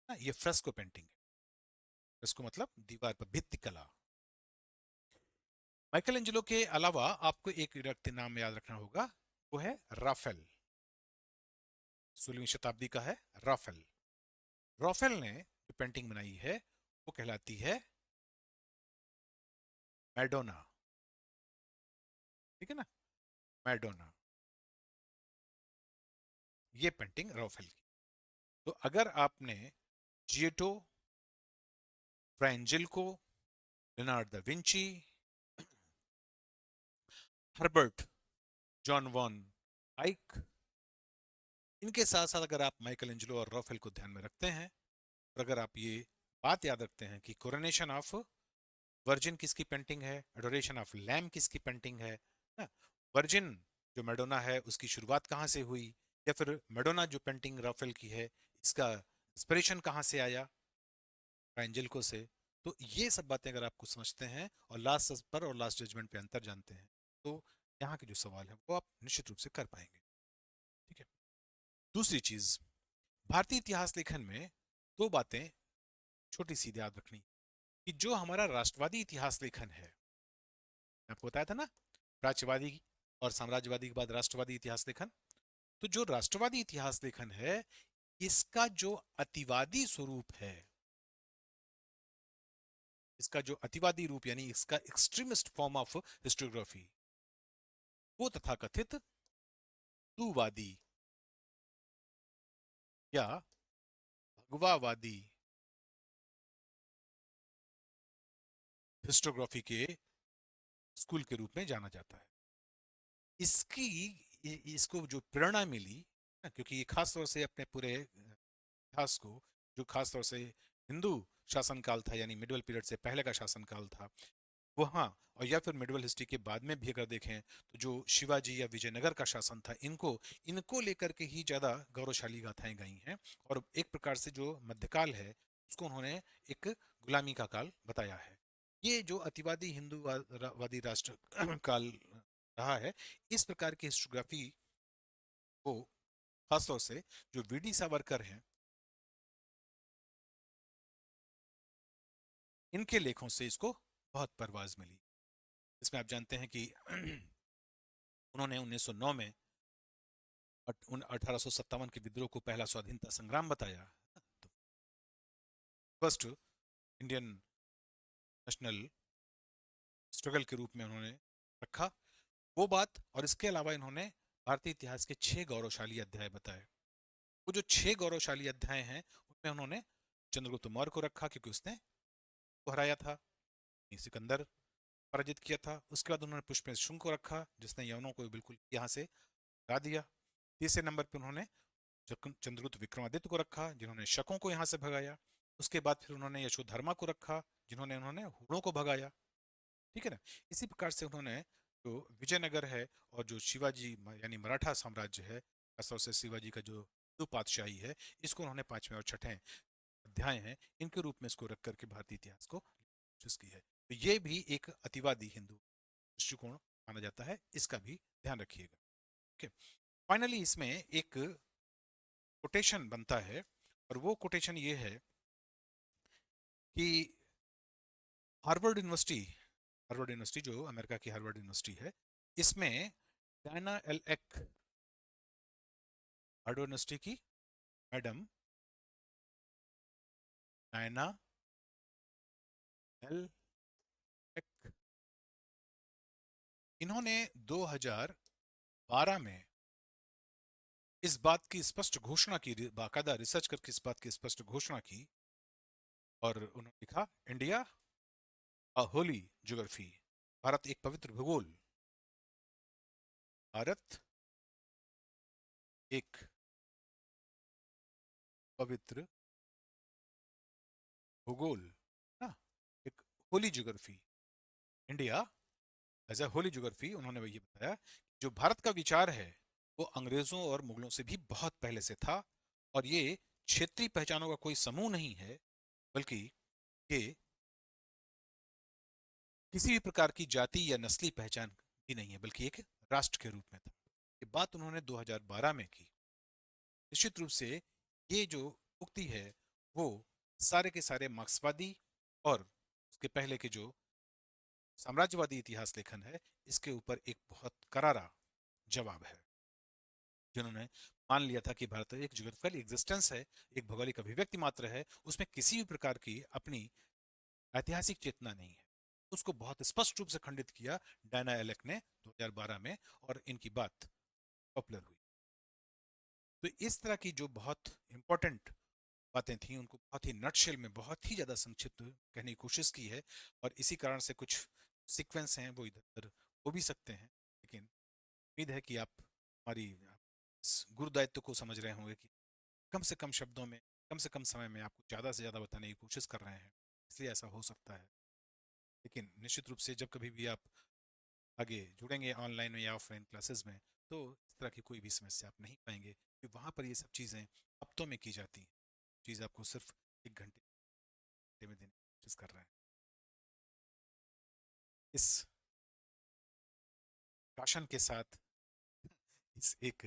ना। ये फ्रेस्को पेंटिंग है, फ्रेस्को मतलब दीवार पर भित्ति कला। माइकल एंजेलो के अलावा आपको एक व्यक्ति नाम याद रखना होगा, वो है राफेल। 16वीं शताब्दी का है राफेल। राफेल ने जो पेंटिंग बनाई है वो कहलाती है मैडोना, ठीक है ना, मैडोना, ये पेंटिंग राफेल की। तो अगर आपने जिएटो, फ्रेंजिल्को, Leonardo da Vinci, Herbert John van Eyck, इनके साथ साथ अगर आप माइकल एंजेलो और राफेल को ध्यान में रखते हैं, और अगर आप ये बात याद रखते हैं कि कोरोनेशन ऑफ वर्जिन किसकी पेंटिंग है, एडोरेशन ऑफ लैम किसकी पेंटिंग है ना, वर्जिन जो मैडोना है उसकी शुरुआत कहाँ से हुई, या फिर मैडोना जो पेंटिंग राफेल की है इसका इंस्पिरेशन कहाँ से आया, एंजेल्को से। तो ये सब बातें अगर आपको समझते हैं और लास्ट सपर और लास्ट जजमेंट पे अंतर जानते हैं, तो यहाँ के जो सवाल है वो आप निश्चित रूप से कर पाएंगे, ठीक है। दूसरी चीज, भारतीय इतिहास लेखन में दो बातें छोटी सी याद रखनी। कि जो हमारा राष्ट्रवादी इतिहास लेखन है, मैं आपको बताया था ना, प्राच्यवादी और साम्राज्यवादी के बाद राष्ट्रवादी इतिहास लेखन, तो जो राष्ट्रवादी इतिहास लेखन है, इसका जो अतिवादी स्वरूप है, इसका जो अतिवादी रूप यानी इसका एक्सट्रीमिस्ट फॉर्म ऑफ हिस्टोग्राफी, वो तथाकथित तुवादी या भगवावादी हिस्टोग्राफी के स्कूल के रूप में जाना जाता है। इसकी इसको जो प्रेरणा मिली ना, क्योंकि ये खास तौर से अपने पूरे इतिहास को, जो खास तौर से हिंदू शासनकाल था यानी मिडवल पीरियड से पहले का शासनकाल था, वहाँ, और या फिर मिडवल हिस्ट्री के बाद में भी अगर देखें तो जो शिवाजी या विजयनगर का शासन था, इनको इनको लेकर के ही ज्यादा गौरवशाली गाथाएं गई हैं। और एक प्रकार से जो मध्यकाल है उसको उन्होंने एक गुलामी का काल बताया है। ये जो अतिवादी हिंदूवादी राष्ट्र काल रहा है, इस प्रकार की हिस्टोग्राफी को खासतौर से जो वीडी सावरकर हैं, इनके लेखों से इसको बहुत परवाज मिली। इसमें आप जानते हैं कि उन्होंने 1909 में 1857 के विद्रोह को पहला स्वाधीनता संग्राम बताया, तो फर्स्ट इंडियन नेशनल स्ट्रगल के रूप में उन्होंने रखा वो बात। और इसके अलावा इन्होंने भारतीय इतिहास के 6 गौरवशाली अध्याय बताए। वो जो 6 गौरवशाली अध्याय हैं उनमें उन्होंने चंद्रगुप्त मौर्य को रखा, क्योंकि उसने को हराया था, सिकंदर पराजित किया था। उसके बाद उन्होंने पुष्पेंद्र शुंग को रखा, जिसने यवनों को बिल्कुल यहाँ से हरा दिया। तीसरे नंबर पर उन्होंने चंद्रगुप्त विक्रमादित्य को रखा, जिन्होंने शकों को यहाँ से भगाया। उसके बाद फिर उन्होंने यशोधर्मा को रखा, जिन्होंने उन्होंने हुणों को भगाया। ठीक है ना। इसी प्रकार से उन्होंने जो विजयनगर है और जो शिवाजी यानी मराठा साम्राज्य है, खासतौर से शिवाजी का जो हिंदू पातशाही है, इसको उन्होंने 5वें और 6ठे अध्याय हैं इनके रूप में इसको रख करके भारतीय इतिहास को कोशिश की है। तो ये भी एक अतिवादी हिंदू दृष्टिकोण माना जाता है, इसका भी ध्यान रखिएगा। ओके, फाइनली इसमें एक कोटेशन बनता है, और वो कोटेशन ये है कि हार्वर्ड यूनिवर्सिटी जो अमेरिका की हार्वर्ड यूनिवर्सिटी है, इसमें डायना एल एक, हार्वर्ड यूनिवर्सिटी की मैडम डायना एल एक, इन्होंने 2012 में इस बात की स्पष्ट घोषणा की, बाकायदा रिसर्च करके इस बात की स्पष्ट घोषणा की, और उन्होंने लिखा, India a holy geography, Bharat एक पवित्र भूगोल, भारत एक पवित्र भूगोल ना, एक holy geography, India as a holy geography. उन्होंने ये बताया जो भारत का विचार है वो अंग्रेजों और मुगलों से भी बहुत पहले से था, और ये क्षेत्रीय पहचानों का कोई समूह नहीं है, बल्कि ये किसी भी प्रकार की जाति या नस्ली पहचान भी नहीं है, बल्कि एक राष्ट्र के रूप में था। ये बात उन्होंने 2012 में की। निश्चित रूप से ये जो उक्ति है वो सारे के सारे मार्क्सवादी और उसके पहले के जो साम्राज्यवादी इतिहास लेखन है, इसके ऊपर एक बहुत करारा जवाब है, जिन्होंने मान लिया था कि भारत एक ज्योग्राफिकल एग्जिस्टेंस है, एक भौगोलिक अभिव्यक्ति मात्र है, उसमें किसी भी प्रकार की अपनी ऐतिहासिक चेतना नहीं है। उसको बहुत स्पष्ट रूप से खंडित किया डायना एलेक ने 2012 में, और इनकी बात पॉपुलर हुई। तो इस तरह की जो बहुत इंपॉर्टेंट बातें थी, उनको बहुत ही नटशेल में बहुत ही ज्यादा संक्षिप्त कहने की कोशिश की है, और इसी कारण से कुछ सीक्वेंस हैं वो इधर उधर हो भी सकते हैं, लेकिन उम्मीद है कि आप हमारी गुरु दायित्व को समझ रहे होंगे कि कम से कम शब्दों में, कम से कम समय में आपको ज्यादा से ज्यादा बताने की कोशिश कर रहे हैं, इसलिए ऐसा हो सकता है। लेकिन निश्चित रूप से जब कभी भी आप आगे जुड़ेंगे ऑनलाइन में या ऑफलाइन क्लासेस में, तो इस तरह की कोई भी समस्या आप नहीं पाएंगे, कि वहाँ पर ये सब चीज़ें हफ्तों में की जाती हैं, चीज़ आपको सिर्फ 1 घंटे में देने की कोशिश कर रहे हैं। इस शासन के साथ, इस एक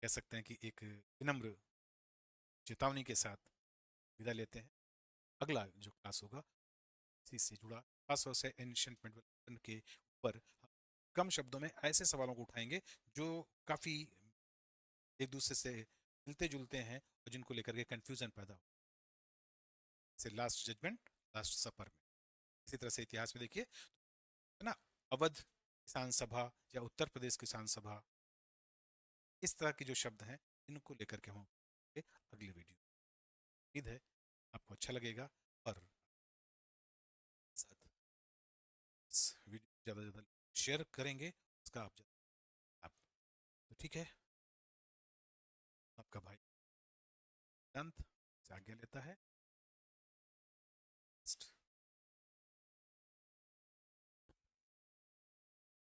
कह सकते हैं कि एक विनम्र चेतावनी के साथ विदा लेते हैं। अगला जो क्लास होगा चीज से जुड़ा, खासतौर से एंशिएंट मिडल के ऊपर कम शब्दों में ऐसे सवालों को उठाएंगे जो काफी एक दूसरे से मिलते जुलते हैं और जिनको लेकर के कंफ्यूजन पैदा हो, जैसे लास्ट जजमेंट, लास्ट सपर में। इसी तरह से इतिहास में देखिए, है ना, अवध किसान सभा या उत्तर प्रदेश किसान सभा, इस तरह के जो शब्द हैं इनको लेकर के हम अगले वीडियो, उम्मीद है आपको अच्छा लगेगा और साथ इस वीडियो ज़्यादा से ज़्यादा शेयर करेंगे, उसका आप तो ठीक है। आपका भाई अंत से आज्ञा लेता है।